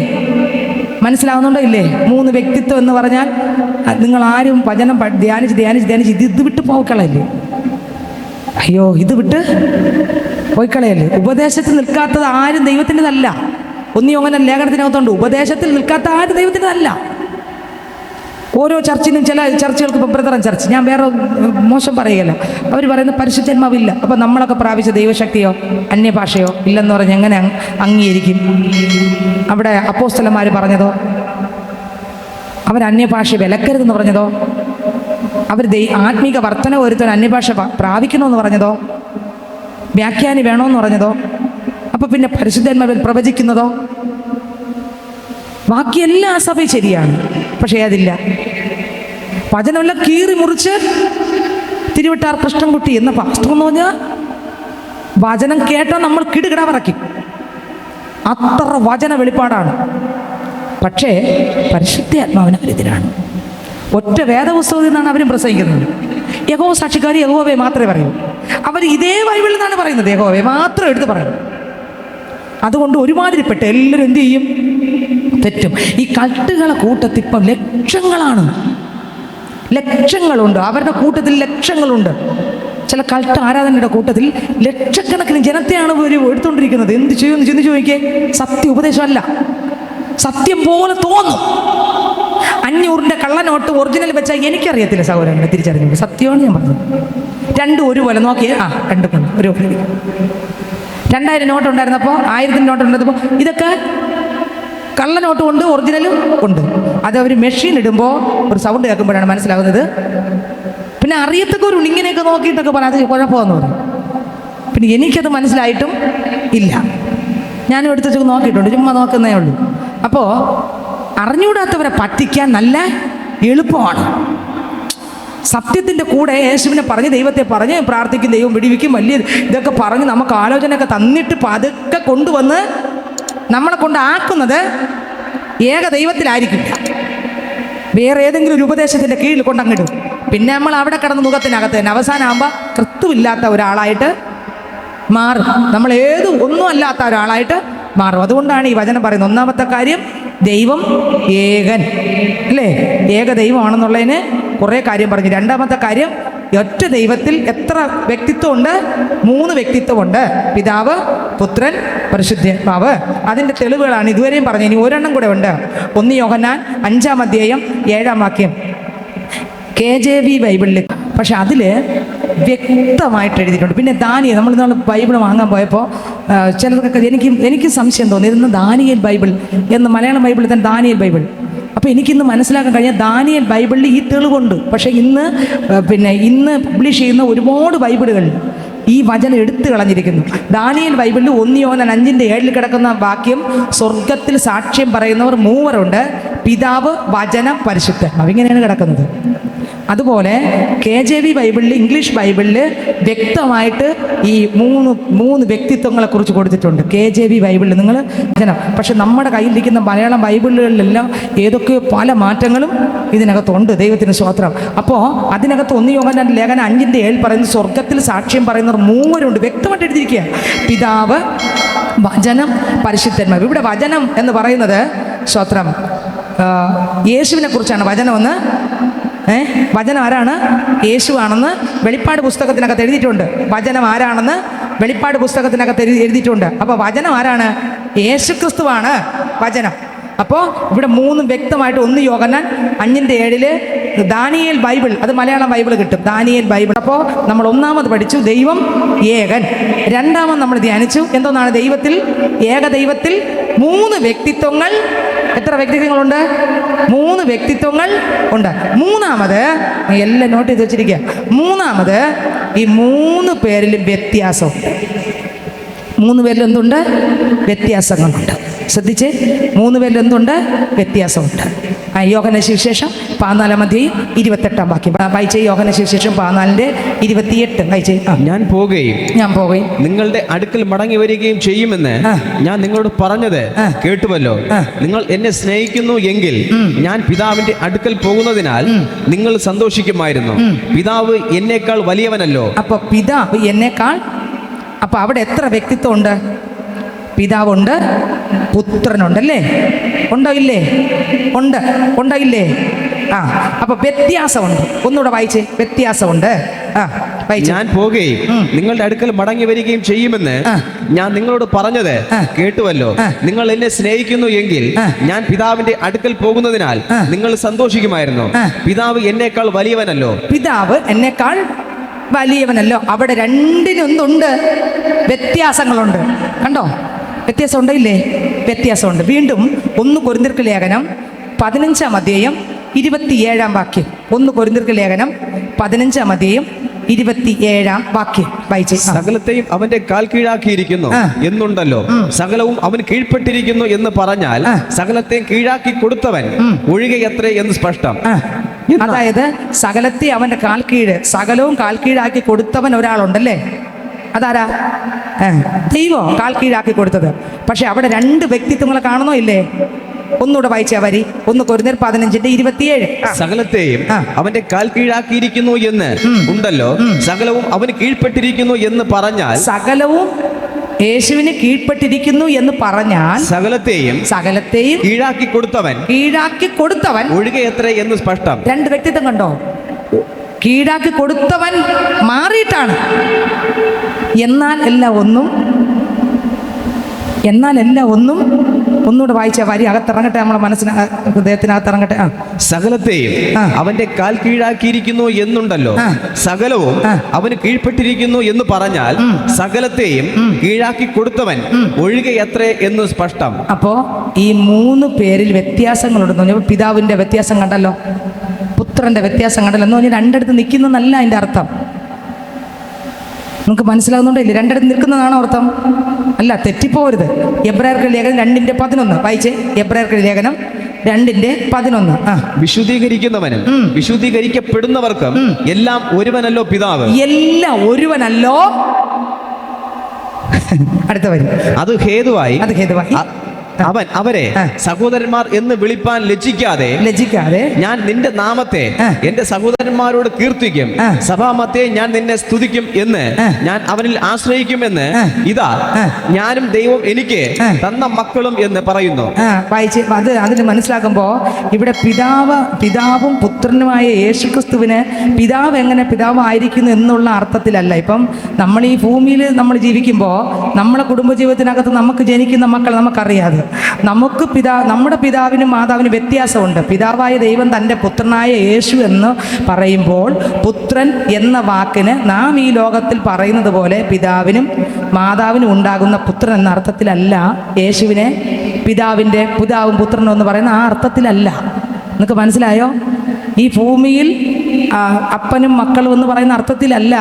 Speaker 1: മനസ്സിലാവുന്നുണ്ടോ ഇല്ലേ? മൂന്ന് വ്യക്തിത്വം എന്ന് പറഞ്ഞാൽ നിങ്ങൾ ആരും വചനം ധ്യാനിച്ച് ഇത് വിട്ട് പോയിക്കളയല്ലേ? അയ്യോ, ഇത് വിട്ട് പോയിക്കളയല്ലേ? ഉപദേശത്തിൽ നിൽക്കാത്തത് ആരും ദൈവത്തിൻ്റെതല്ല. ഒന്നിയോങ്ങനെ ലേഖനത്തിനകത്തുണ്ട്, ഉപദേശത്തിൽ നിൽക്കാത്ത ആരും ദൈവത്തിൻ്റെതല്ല. ഓരോ ചർച്ചിനും, ചില ചർച്ചകൾക്ക് ഇപ്പം ബ്രദറൻ ചർച്ച്, ഞാൻ വേറെ മോശം പറയുകയല്ല, അവർ പറയുന്നത് പരിശുദ്ധാത്മാവില്ല. അപ്പം നമ്മളൊക്കെ പ്രാപിച്ച ദൈവശക്തിയോ അന്യഭാഷയോ ഇല്ലെന്ന് പറഞ്ഞ് എങ്ങനെ അംഗീകരിക്കും? അവിടെ അപ്പോസ്തലന്മാർ പറഞ്ഞതോ, അവർ അന്യഭാഷ വിലക്കരുതെന്ന് പറഞ്ഞതോ, അവർ ആത്മീക വർധന ഒരുത്തൻ അന്യഭാഷ പ്രാപിക്കണമെന്ന് പറഞ്ഞതോ, വ്യാഖ്യാനി വേണമെന്ന് പറഞ്ഞതോ, അപ്പം പിന്നെ പരിശുദ്ധാത്മാവിൽ പ്രവചിക്കുന്നതോ? ബാക്കി എല്ലാ സഭയും ശരിയാണ്, പക്ഷേ അതില്ല. വചനമെല്ലാം കീറി മുറിച്ച് തിരുവട്ടാർ കൃഷ്ണൻകുട്ടി എന്ന പാസ്റ്റർ എന്ന് പറഞ്ഞാൽ വചനം കേട്ടാൽ നമ്മൾ കിടുകിട പറയ്ക്കും. അത്ര വചന വെളിപ്പാടാണ്. പക്ഷേ പരിശുദ്ധാത്മാവിന് അവരെതിരാണ്. ഒറ്റ വേദപുസ്തകത്തിൽ നിന്നാണ് അവരും പ്രസംഗിക്കുന്നത്. യഹോവ സാക്ഷിക്കാർ യഹോവയെ മാത്രമേ പറയൂ. അവർ ഇതേ ബൈബിളിൽ നിന്നാണ് പറയുന്നത്, യഹോവയെ മാത്രം എടുത്ത് പറയും. അതുകൊണ്ട് ഒരുമാതിരിപ്പെട്ട എല്ലാവരും എന്ത് ചെയ്യും? തെറ്റും. ഈ കൾട്ടുകളെ കൂട്ടത്തിൽ ഇപ്പം ലക്ഷങ്ങളുണ്ട്. അവരുടെ കൂട്ടത്തിൽ ലക്ഷങ്ങളുണ്ട്. ചില കൾട്ട് ആരാധനയുടെ കൂട്ടത്തിൽ ലക്ഷക്കണക്കിന് ജനത്തെയാണ് ഇവർ എടുത്തുകൊണ്ടിരിക്കുന്നത്. എന്ത് ചെയ്യുമെന്ന് ചിന്തിച്ചു നോക്കിയേ. സത്യ ഉപദേശമല്ല, സത്യം പോലെ തോന്നും. 500 കള്ളനോട്ട് ഒറിജിനൽ വെച്ചാൽ എനിക്കറിയത്തില്ല സഹോദരങ്ങളെ, തിരിച്ചറിഞ്ഞു. സത്യമാണ് ഞാൻ പറഞ്ഞത്. രണ്ടും ഒരുപോലെ നോക്കിയേ. രണ്ടും കൊണ്ട് ഒരു 2000 നോട്ട് ഉണ്ടായിരുന്നപ്പോൾ 1000 നോട്ട് ഉണ്ടായിരുന്നപ്പോൾ ഇതൊക്കെ കള്ളനോട്ടും ഉണ്ട്, ഒറിജിനലും ഉണ്ട്. അത് അവർ മെഷീൻ ഇടുമ്പോൾ ഒരു സൗണ്ട് കേൾക്കുമ്പോഴാണ് മനസ്സിലാകുന്നത്. പിന്നെ അറിയത്തക്കവരുണ്ട്, ഇങ്ങനെയൊക്കെ നോക്കിയിട്ടൊക്കെ പറയാം അത് കുഴപ്പമെന്ന് പറയും. പിന്നെ എനിക്കത് മനസ്സിലായിട്ടും ഇല്ല, ഞാനും എടുത്ത് നോക്കിയിട്ടുണ്ട്, ചുമ്മാ നോക്കുന്നേ ഉള്ളൂ. അപ്പോൾ അറിഞ്ഞുകൂടാത്തവരെ പറ്റിക്കാൻ നല്ല എളുപ്പമാണ്. സത്യത്തിൻ്റെ കൂടെ യേശുവിനെ പറഞ്ഞ് ദൈവത്തെ പറഞ്ഞ് പ്രാർത്ഥിക്കും, ദൈവം വിടിവിക്കും, വലിയ ഇതൊക്കെ പറഞ്ഞ് നമുക്ക് ആലോചനയൊക്കെ തന്നിട്ട് പതുക്കെ കൊണ്ടുവന്ന് നമ്മളെ കൊണ്ടാക്കുന്നത് ഏക ദൈവത്തിലായിരിക്കില്ല, വേറെ ഏതെങ്കിലും ഒരു ഉപദേശത്തിൻ്റെ കീഴിൽ കൊണ്ടങ്ങിടും. പിന്നെ നമ്മൾ അവിടെ കിടന്ന് മുഖത്തിനകത്ത് തന്നെ അവസാനമാകുമ്പോൾ കൃത്യമില്ലാത്ത ഒരാളായിട്ട് മാറും. നമ്മൾ ഒന്നും അല്ലാത്ത ഒരാളായിട്ട് മാറും. അതുകൊണ്ടാണ് ഈ വചനം പറയുന്നത്. ഒന്നാമത്തെ കാര്യം, ദൈവം ഏകൻ അല്ലേ, ഏക ദൈവമാണെന്നുള്ളതിന് കുറേ കാര്യം പറഞ്ഞു. രണ്ടാമത്തെ കാര്യം, ഒറ്റ ദൈവത്തിൽ എത്ര വ്യക്തിത്വമുണ്ട്? 3 വ്യക്തിത്വമുണ്ട്. പിതാവ്, പുത്രൻ, പരിശുദ്ധാത്മാവ്. അതിൻ്റെ തെളിവുകളാണ് ഇതുവരെയും പറഞ്ഞു. ഇനി ഒരെണ്ണം കൂടെ ഉണ്ട്. 1 യോഹന്നാൻ 5-7 വാക്യം KJV ബൈബിളിൽ, പക്ഷെ അതിൽ വ്യക്തമായിട്ട് എഴുതിയിട്ടുണ്ട്. പിന്നെ ദാനിയേൽ, നമ്മൾ ഇന്നാൾ ബൈബിൾ വാങ്ങാൻ പോയപ്പോൾ ചിലർക്കൊക്കെ എനിക്ക് സംശയം തോന്നി, ഇന്ന് ദാനിയേൽ ബൈബിൾ എന്ന് മലയാളം ബൈബിളിൽ തന്നെ ദാനിയേൽ ബൈബിൾ. അപ്പോൾ എനിക്കിന്ന് മനസ്സിലാക്കാൻ കഴിഞ്ഞാൽ ദാനിയേൽ ബൈബിളിൽ ഈ തെളിവുണ്ട്. പക്ഷേ ഇന്ന് പബ്ലിഷ് ചെയ്യുന്ന ഒരുപാട് ബൈബിളുകളിൽ ഈ വചനം എടുത്തു കളഞ്ഞിരിക്കുന്നു. ദാനിയേൽ ബൈബിളിൽ 1 യോഹന്നാൻ 5:7 കിടക്കുന്ന വാക്യം, സ്വർഗത്തിൽ സാക്ഷ്യം പറയുന്നവർ 3 ഉണ്ട്, പിതാവ്, വചനം, പരിശുദ്ധാത്മാവ്. ഇങ്ങനെയാണ് കിടക്കുന്നത്. അതുപോലെ KJV ബൈബിളിൽ, ഇംഗ്ലീഷ് ബൈബിളിൽ വ്യക്തമായിട്ട് ഈ മൂന്ന് വ്യക്തിത്വങ്ങളെ കുറിച്ച് കൊടുത്തിട്ടുണ്ട്. KJV ബൈബിളിൽ നിങ്ങൾ വചനം. പക്ഷെ നമ്മുടെ കയ്യിലിരിക്കുന്ന മലയാളം ബൈബിളുകളിലെല്ലാം ഏതൊക്കെയോ പല മാറ്റങ്ങളും ഇതിനകത്തുണ്ട്. ദൈവത്തിന് സ്തോത്രം. അപ്പോൾ അതിനകത്ത് 1 യോഹന്നാൻ ലേഖനം 5:7 പറയുന്നത്, സ്വർഗത്തിൽ സാക്ഷ്യം പറയുന്നവർ 3 ഉണ്ട്. വ്യക്തമായിട്ട് എഴുതിയിരിക്കുക, പിതാവ്, വചനം, പരിശുദ്ധാത്മാവ്. ഇവിടെ വചനം എന്ന് പറയുന്നത് സ്തോത്രം യേശുവിനെ കുറിച്ചാണ്. വചനമെന്ന് വചനം ആരാണ്? യേശുവാണെന്ന് വെളിപ്പാട് പുസ്തകത്തിനകത്ത് എഴുതിയിട്ടുണ്ട്. വചനം ആരാണെന്ന് വെളിപ്പാട് പുസ്തകത്തിനകത്ത് എഴുതിയിട്ടുണ്ട്. അപ്പോൾ വചനം ആരാണ്? യേശു ക്രിസ്തുവാണ് വചനം. അപ്പോൾ ഇവിടെ 3 വ്യക്തമായിട്ട്, 1 യോഹന്നാൻ 5:7 ദാനിയേൽ ബൈബിൾ, അത് മലയാളം ബൈബിൾ കിട്ടും, ദാനിയേൽ ബൈബിൾ. അപ്പോൾ നമ്മൾ ഒന്നാമത് പഠിച്ചു ദൈവം ഏകൻ. രണ്ടാമത് നമ്മൾ ധ്യാനിച്ചു എന്തോന്നാണ് ദൈവത്തിൽ, ഏകദൈവത്തിൽ 3 വ്യക്തിത്വങ്ങൾ. എത്ര വ്യക്തിത്വങ്ങളുണ്ട്? 3 വ്യക്തിത്വങ്ങൾ ഉണ്ട്. മൂന്നാമത് എല്ലാം നോട്ട് ചെയ്ത് വെച്ചിരിക്കുക. മൂന്നാമത് ഈ 3 പേരിലും വ്യത്യാസമുണ്ട്. 3 പേരിൽ എന്തുണ്ട്? വ്യത്യാസങ്ങളുണ്ട്. ശ്രദ്ധിച്ച്, 3 പേരിൽ എന്തുണ്ട്? വ്യത്യാസമുണ്ട്. യോഹന്ന സുവിശേഷം 14:28 വാക്യം വായിച്ചേ. യോഹന്ന സുവിശേഷം 14:28 വായിച്ചേ.
Speaker 2: ഞാൻ പോകുകയും നിങ്ങളുടെ അടുക്കൽ മടങ്ങി വരികയും ചെയ്യുമെന്ന് ഞാൻ നിങ്ങളോട് പറഞ്ഞത് കേട്ടുവല്ലോ. നിങ്ങൾ എന്നെ സ്നേഹിക്കുന്നു എങ്കിൽ ഞാൻ പിതാവിന്റെ അടുക്കൽ പോകുന്നതിനാൽ നിങ്ങൾ സന്തോഷിക്കുമായിരുന്നു. പിതാവ് എന്നേക്കാൾ വലിയവനല്ലോ.
Speaker 1: അപ്പൊ പിതാവ് എന്നേക്കാൾ, അപ്പൊ അവിടെ എത്ര വ്യക്തിത്വം ഉണ്ട്? പിതാവുണ്ട്, പുത്രനുണ്ടല്ലേ? ഉണ്ടോ ഇല്ലേ? ഉണ്ട്. ഉണ്ടോ ഇല്ലേ? അപ്പൊ വ്യത്യാസമുണ്ട്. ഒന്നുകൂടെ വായിച്ചേ. വ്യത്യാസമുണ്ട്.
Speaker 2: ഞാൻ പോകുകയും നിങ്ങളുടെ അടുക്കൽ മടങ്ങി വരികയും ചെയ്യുമെന്ന് ഞാൻ നിങ്ങളോട് പറഞ്ഞത് കേട്ടുവല്ലോ. നിങ്ങൾ എന്നെ സ്നേഹിക്കുന്നു എങ്കിൽ ഞാൻ പിതാവിന്റെ അടുക്കൽ പോകുന്നതിനാൽ നിങ്ങൾ സന്തോഷിക്കുമായിരുന്നു. പിതാവ് എന്നേക്കാൾ വലിയവനല്ലോ.
Speaker 1: പിതാവ് എന്നേക്കാൾ വലിയവനല്ലോ. അവിടെ രണ്ടിനൊന്നുണ്ട്, വ്യത്യാസങ്ങളുണ്ട്. കണ്ടോ? വ്യത്യാസം ഉണ്ടോ ഇല്ലേ? വ്യത്യാസമുണ്ട്. വീണ്ടും 1 കൊരിന്ത്യർക്ക് ലേഖനം 15:27 വാക്യം. 1 കൊരിന്ത്യർക്ക് ലേഖനം 15:27 വാക്യം വായിച്ചേ.
Speaker 2: സകലത്തെയും അവന്റെ കാൽ കീഴാക്കിയിരിക്കുന്നു എന്നുണ്ടല്ലോ. സകലവും അവൻ കീഴ്പ്പെട്ടിരിക്കുന്നു എന്ന് പറഞ്ഞാൽ സകലത്തെയും കീഴാക്കി കൊടുത്തവൻ ഒഴികെയത്രേ എന്ന് സ്പഷ്ടം.
Speaker 1: അതായത് സകലത്തെ അവന്റെ കാൽ കീഴ്, സകലവും കാൽ കീഴാക്കി കൊടുത്തവൻ ഒരാളുണ്ടല്ലേ? അതാരാ? ദൈവം കാൽ കീഴാക്കി കൊടുത്തത്. പക്ഷെ അവിടെ 2 വ്യക്തിത്വങ്ങളെ കാണുന്നോ ഇല്ലേ? ഒന്നുകൂടെ വായിച്ച വരി. 1 കൊരിന്ത്യർ 15:27.
Speaker 2: സകലത്തെയും അവന്റെ കാൽ കീഴാക്കിയിരിക്കുന്നു എന്ന് ഉണ്ടല്ലോ. സകലവും അവന് കീഴ്പ്പെട്ടിരിക്കുന്നു എന്ന് പറഞ്ഞാൽ,
Speaker 1: സകലവും യേശുവിന് കീഴ്പ്പെട്ടിരിക്കുന്നു എന്ന് പറഞ്ഞാൽ സകലത്തെയും
Speaker 2: കീഴാക്കി കൊടുത്തവൻ ഒഴികെയത്രേ എന്ന് സ്പഷ്ടം.
Speaker 1: 2 വ്യക്തിത്വം കണ്ടോ? കീഴാക്കി കൊടുത്തവൻ മാറിയിട്ടാണ്. എന്നാൽ എല്ലാം ഒന്നും ഒന്നുകൂടെ വായിച്ച വരി അകത്തിറങ്ങട്ടെ, നമ്മളെ ഹൃദയത്തിനകത്തിറങ്ങട്ടെ.
Speaker 2: സകലത്തെയും അവന്റെ കാൽ കീഴാക്കിയിരിക്കുന്നു എന്നുണ്ടല്ലോ. സകലവും അവന് കീഴ്പ്പെട്ടിരിക്കുന്നു എന്ന് പറഞ്ഞാൽ സകലത്തെയും കീഴാക്കി കൊടുത്തവൻ ഒഴികെയത്രേ എന്ന് സ്പഷ്ടം.
Speaker 1: അപ്പോ ഈ 3 പേരിൽ വ്യത്യാസങ്ങളുണ്ടെന്ന് പറഞ്ഞപ്പോൾ പിതാവിന്റെ വ്യത്യാസം കണ്ടല്ലോ, പുത്രന്റെ വ്യത്യാസം കണ്ടല്ലോ എന്ന് പറഞ്ഞാൽ 2 നിൽക്കുന്നതല്ല അതിന്റെ അർത്ഥം. നമുക്ക് മനസ്സിലാകുന്നുണ്ടോ ഇല്ല? 2 നിൽക്കുന്നതാണോ അർത്ഥം? അല്ല, തെറ്റിപ്പോരുത്. എബ്രായർക്ക് ലേഖനം 2:11 വായിച്ചേ. എബ്രായർക്ക് ലേഖനം 2:11.
Speaker 2: വിശുദ്ധീകരിക്കുന്നവനും വിശുദ്ധീകരിക്കപ്പെടുന്നവർക്കും എല്ലാം ഒരുവനല്ലോ പിതാവ്.
Speaker 1: എല്ലാം ഒരുവനല്ലോ. അടുത്ത വരി.
Speaker 2: അത് ഹേതുവായി അവൻ അവരെ സഹോദരന്മാർ എന്ന് വിളിപ്പാൻ ലജ്ജിക്കാതെ ഞാൻ നിന്റെ നാമത്തെ എന്റെ സഹോദരന്മാരോട് കീർത്തിക്കും, സഭാമത്തെ ഞാൻ നിന്നെ സ്തുതിക്കും എന്ന് ഞാൻ അവനിൽ ആശ്രയിക്കുമെന്ന് ഇതാ ഞാനും ദൈവം എനിക്ക് തന്ന മക്കളും എന്ന് പറയുന്നു.
Speaker 1: വായിച്ച് അത് അതിന് മനസ്സിലാക്കുമ്പോ ഇവിടെ പിതാവും പുത്രനുമായ യേശുക്രിസ്തുവിന് പിതാവ് എങ്ങനെ പിതാവായിരിക്കുന്നു എന്നുള്ള അർത്ഥത്തിലല്ല. ഇപ്പം നമ്മൾ ഈ ഭൂമിയിൽ നമ്മൾ ജീവിക്കുമ്പോൾ നമ്മളെ കുടുംബജീവിതത്തിനകത്ത് നമുക്ക് ജനിക്കുന്ന മക്കൾ നമുക്കറിയാതെ, നമ്മുടെ പിതാവിനും മാതാവിനും വ്യത്യാസമുണ്ട്. പിതാവായ ദൈവം തൻ്റെ പുത്രനായ യേശു എന്ന് പറയുമ്പോൾ പുത്രൻ എന്ന വാക്കിന് നാം ഈ ലോകത്തിൽ പറയുന്നത് പോലെ പിതാവിനും മാതാവിനും ഉണ്ടാകുന്ന പുത്രൻ എന്ന അർത്ഥത്തിലല്ല യേശുവിനെ പിതാവും പുത്രനും എന്ന് പറയുന്ന ആ അർത്ഥത്തിലല്ല. നിങ്ങൾക്ക് മനസ്സിലായോ? ഈ ഭൂമിയിൽ അപ്പനും മക്കളും എന്ന് പറയുന്ന അർത്ഥത്തിലല്ല.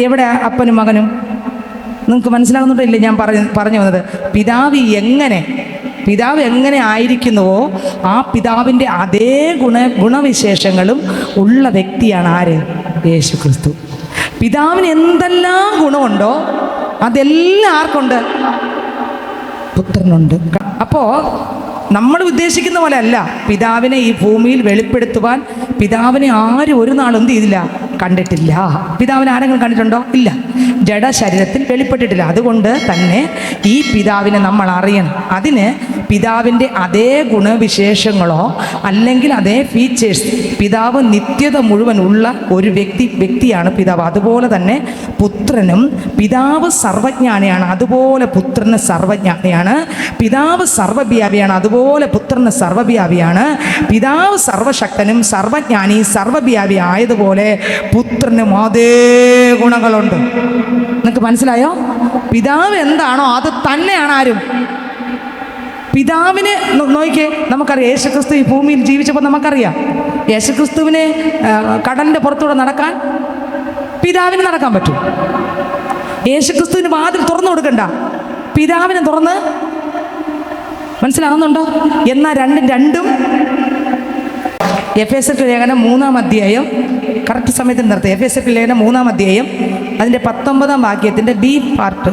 Speaker 1: എവിടെ അപ്പനും മകനും? നിങ്ങൾക്ക് മനസ്സിലാകുന്നുണ്ടോ ഇല്ലേ ഞാൻ പറഞ്ഞു വന്നത്? പിതാവ് എങ്ങനെ ആയിരിക്കുന്നുവോ ആ പിതാവിൻ്റെ അതേ ഗുണവിശേഷങ്ങളും ഉള്ള വ്യക്തിയാണ് ആര്? യേശു ക്രിസ്തു. പിതാവിന് എന്തെല്ലാം ഗുണമുണ്ടോ അതെല്ലാം ആർക്കുണ്ട്? പുത്രനുണ്ട്. അപ്പോൾ നമ്മൾ ഉദ്ദേശിക്കുന്ന പോലെ അല്ല പിതാവിനെ ഈ ഭൂമിയിൽ വെളിപ്പെടുത്തുവാൻ. പിതാവിനെ ആരും ഒരു നാളും എന്ത് ചെയ്തില്ല? കണ്ടിട്ടില്ല. പിതാവിനെ ആരെങ്കിലും കണ്ടിട്ടുണ്ടോ? ഇല്ല. ജഡശരീരത്തിൽ വെളിപ്പെട്ടിട്ടില്ല. അതുകൊണ്ട് തന്നെ ഈ പിതാവിനെ നമ്മൾ അറിയണം. അതിന് പിതാവിൻ്റെ അതേ ഗുണവിശേഷങ്ങളോ അല്ലെങ്കിൽ അതേ ഫീച്ചേഴ്സ്, പിതാവ് നിത്യത മുഴുവൻ ഉള്ള ഒരു വ്യക്തിയാണ് പിതാവ്. അതുപോലെ തന്നെ പുത്രനും, പിതാവ് സർവജ്ഞാനിയാണ്, അതുപോലെ പുത്രന് സർവജ്ഞാനിയാണ്. പിതാവ് സർവ്വവ്യാപിയാണ്, അതുപോലെ അതുപോലെ പുത്രന് സർവ്വവ്യാപിയാണ്. പിതാവ് സർവശക്തനും സർവജ്ഞാനി സർവ്വവ്യാപി ആയതുപോലെ പുത്രനും അതേ ഗുണങ്ങളുണ്ട്. നിങ്ങൾക്ക് മനസ്സിലായോ? പിതാവ് എന്താണോ അത് തന്നെയാണ് ആരും. പിതാവിന് നോക്കിക്കേ, നമുക്കറിയാം യേശുക്രിസ്തു ഈ ഭൂമിയിൽ ജീവിച്ചപ്പോൾ നമുക്കറിയാം യേശുക്രിസ്തുവിന് കടലിൻ്റെ പുറത്തൂടെ നടക്കാൻ പിതാവിന് നടക്കാൻ പറ്റും. യേശുക്രിസ്തുവിന് വാതിൽ തുറന്നു കൊടുക്കണ്ട, പിതാവിന് തുറന്ന്. മനസ്സിലാകുന്നുണ്ടോ? എന്നാൽ രണ്ടും എഫേസ്യർക്ക് ലേഖനം 3-ാം അധ്യായം കറക്റ്റ് സമയത്തിന് നിർത്തുക. എഫേസ്യർക്ക് ലേഖനം 3-ാം അധ്യായം അതിൻ്റെ 19-ാം വാക്യത്തിൻ്റെ ബി പാർട്ട്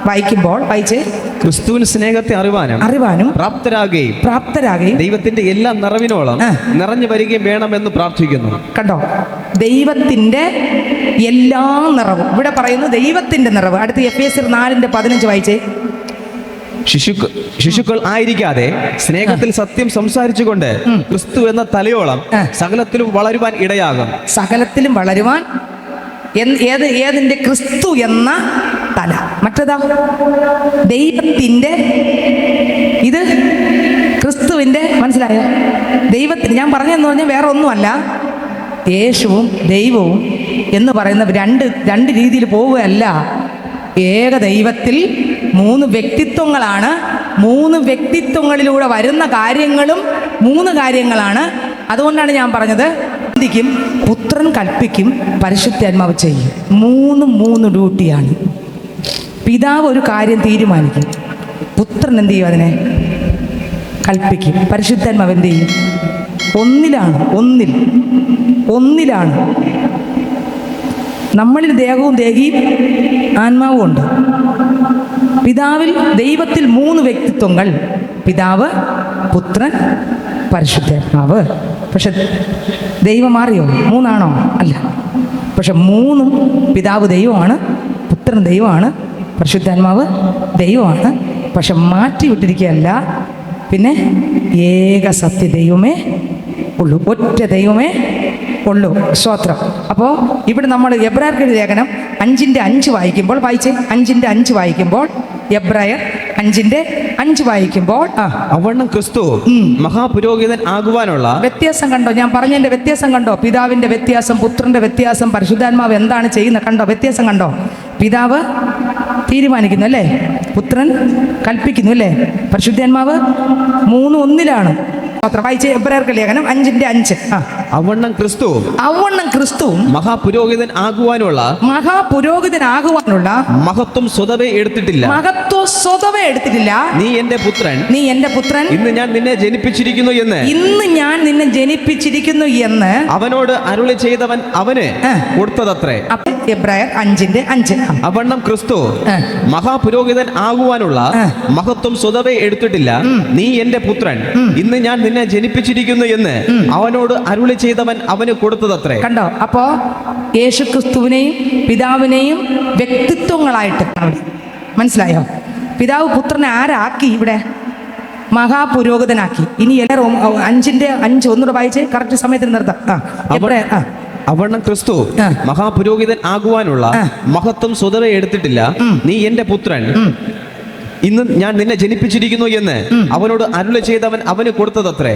Speaker 1: വായിക്കുമ്പോൾ വായിച്ച്
Speaker 2: ക്രിസ്തുവിൻ സ്നേഹത്തെ അറിവാനും പ്രാപ്തരാകുകയും ദൈവത്തിന്റെ എല്ലാ നിറവിനോളം നിറഞ്ഞു വരികയും വേണമെന്ന് പ്രാർത്ഥിക്കുന്നു.
Speaker 1: കണ്ടോ? ദൈവത്തിന്റെ എല്ലാ നിറവും ഇവിടെ പറയുന്നു. ദൈവത്തിന്റെ നിറവ്. അടുത്ത് എഫേസ്യർ 4:15 വായിച്ചേ.
Speaker 2: ശിശുക്കൾ ആയിരിക്കാതെ സ്നേഹത്തിൽ സത്യം സംസാരിച്ചുകൊണ്ട് ക്രിസ്തു എന്ന തലയോളം സകലത്തിലും വളരുവാൻ ഇടയാകും.
Speaker 1: സകലത്തിലും വളരുവാൻ ഏതിന്റെ? ക്രിസ്തു എന്ന തല. മറ്റേതാ? ദൈവത്തിന്റെ. ഇത് ക്രിസ്തുവിന്റെ. മനസ്സിലായോ? ദൈവത്തിന് ഞാൻ പറഞ്ഞതെന്ന് പറഞ്ഞാൽ വേറെ ഒന്നുമല്ല, യേശുവും ദൈവവും എന്ന് പറയുന്ന രണ്ട് രീതിയിൽ പോവുകയല്ല. ഏക ദൈവത്തിൽ 3 വ്യക്തിത്വങ്ങളാണ്. 3 വ്യക്തിത്വങ്ങളിലൂടെ വരുന്ന കാര്യങ്ങളും 3 കാര്യങ്ങളാണ്. അതുകൊണ്ടാണ് ഞാൻ പറഞ്ഞത്, ചിന്തിക്കും, പുത്രൻ കൽപ്പിക്കും, പരിശുദ്ധാത്മാവ് ചെയ്യും. 3 ഡ്യൂട്ടിയാണ്. പിതാവ് ഒരു കാര്യം തീരുമാനിക്കും, പുത്രൻ എന്ത് ചെയ്യും? അതിനെ കൽപ്പിക്കും. പരിശുദ്ധാത്മാവ് എന്ത് ചെയ്യും? ഒന്നിലാണ്. നമ്മളിൽ ദേഹവും ദേഹിയും ആത്മാവും ഉണ്ട്. പിതാവിൽ ദൈവത്തിൽ 3 വ്യക്തിത്വങ്ങൾ: പിതാവ്, പുത്രൻ, പരിശുദ്ധാത്മാവ്. പക്ഷെ ദൈവം മാറിയോ? 3 ആണോ? അല്ല. പക്ഷെ 3 പിതാവ് ദൈവമാണ്, പുത്രൻ ദൈവമാണ്, പരിശുദ്ധാത്മാവ് ദൈവമാണ്. പക്ഷെ മാറ്റി വിട്ടിരിക്കുകയല്ല. പിന്നെ ഏക സത്യ ദൈവമേ ഉള്ളൂ, ഒറ്റ ദൈവമേ ഉള്ളൂ. സ്തോത്രം. അപ്പോൾ ഇവിടെ നമ്മൾ എബ്രായർക്ക് ലേഖനം 5:5 വായിക്കുമ്പോൾ വായിച്ച് 5:5 വായിക്കുമ്പോൾ എബ്രായർ 5:5 വായിക്കുമ്പോൾ
Speaker 2: അവണ്ണം ക്രിസ്തു മഹാപുരോഹിതൻ ആകുവാനുള്ള
Speaker 1: വ്യത്യാസം കണ്ടോ? ഞാൻ പറഞ്ഞതിന്റെ വ്യത്യാസം കണ്ടോ? പിതാവിന്റെ വ്യത്യാസം, പുത്രന്റെ വ്യത്യാസം, പരിശുദ്ധാത്മാവ് എന്താണ് ചെയ്യുന്നത് കണ്ടോ? വ്യത്യാസം കണ്ടോ? പിതാവ് തീരുമാനിക്കുന്നു അല്ലേ, പുത്രൻ കൽപ്പിക്കുന്നു അല്ലേ, പരിശുദ്ധാത്മാവ് 3 ഒന്നിലാണ്. വായിച്ച എബ്രായർക്ക് ലേഖനം 5:5.
Speaker 2: അവണ്ണം ക്രിസ്തു മഹാപുരോഹിതൻ ആകുവാനുള്ള മഹത്വം സ്വതവേ എടുത്തിട്ടില്ല. നീ എന്റെ പുത്രൻ, ഇന്ന് ഞാൻ നിന്നെ ജനിപ്പിച്ചിരിക്കുന്നു എന്ന് അവനോട് അരുളി ചെയ്തവൻ അവന് കൊടുത്തതത്രേ.
Speaker 1: എബ്രായർ 5:5.
Speaker 2: അവണ്ണം ക്രിസ്തു മഹാപുരോഹിതൻ ആകുവാനുള്ള മഹത്വം സ്വതവേ എടുത്തിട്ടില്ല. നീ എന്റെ പുത്രൻ, ഇന്ന് ഞാൻ നിന്നെ ജനിപ്പിച്ചിരിക്കുന്നു എന്ന് അവനോട് അരുളി ചെയ്തവൻ അവന് കൊടുത്തതത്രേ.
Speaker 1: കണ്ടോ? അപ്പോ യേശുക്രിസ്തുവിനെയും പിതാവിനെയും വ്യക്തിത്വങ്ങളായിട്ട് മനസ്സിലായോ? പിതാവ് പുത്രനെ ആരാക്കി? ഇവിടെ മഹാപുരോഹിതനാക്കി. ഇനി എല്ലാവരും 5:5 ഒന്നുകൂടെ വായിച്ച് കറക്റ്റ് സമയത്തിന് നിർത്താം.
Speaker 2: അവണ്ണം ക്രിസ്തു മഹാപുരോഹിതൻ ആകുവാനുള്ള മഹത്വം സ്വതവേ എടുത്തിട്ടില്ല. നീ എന്റെ പുത്രൻ, ഇന്ന് ഞാൻ നിന്നെ ജനിപ്പിച്ചിരിക്കുന്നു എന്ന് അവനോട് അരുളി ചെയ്തവൻ അവന് കൊടുത്തതത്രേ.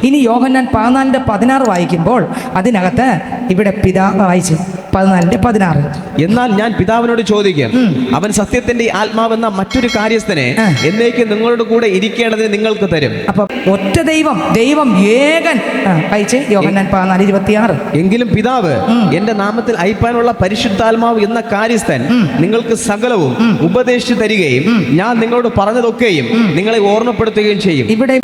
Speaker 1: ഇനി യോഹന്നാൻ 14:16 വായിക്കുമ്പോൾ അതിനകത്ത് ഇവിടെ പിതാവ് വായിച്ച് 14:16.
Speaker 2: എന്നാൽ ഞാൻ പിതാവിനോട് ചോദിക്കും, അവൻ സത്യത്തിന്റെ ആത്മാവെന്ന മറ്റൊരു കാര്യസ്ഥനെ എന്നേക്ക് നിങ്ങളുടെ കൂടെ ഇരിക്കേണ്ടതിന് നിങ്ങൾക്ക് തരും.
Speaker 1: അപ്പൊ ഒറ്റ ദൈവം ഏകൻ. വായിച്ച് യോഹന്നാൻ 14:26.
Speaker 2: എങ്കിലും പിതാവ് എന്റെ നാമത്തിൽ അയപ്പാനുള്ള പരിശുദ്ധാത്മാവ് എന്ന കാര്യസ്ഥൻ നിങ്ങൾക്ക് സകലവും ഉപദേശിച്ചു തരികയും ഞാൻ നിങ്ങളോട് പറഞ്ഞതൊക്കെയും നിങ്ങളെ ഓർമ്മപ്പെടുത്തുകയും ചെയ്യും.
Speaker 1: ഇവിടെ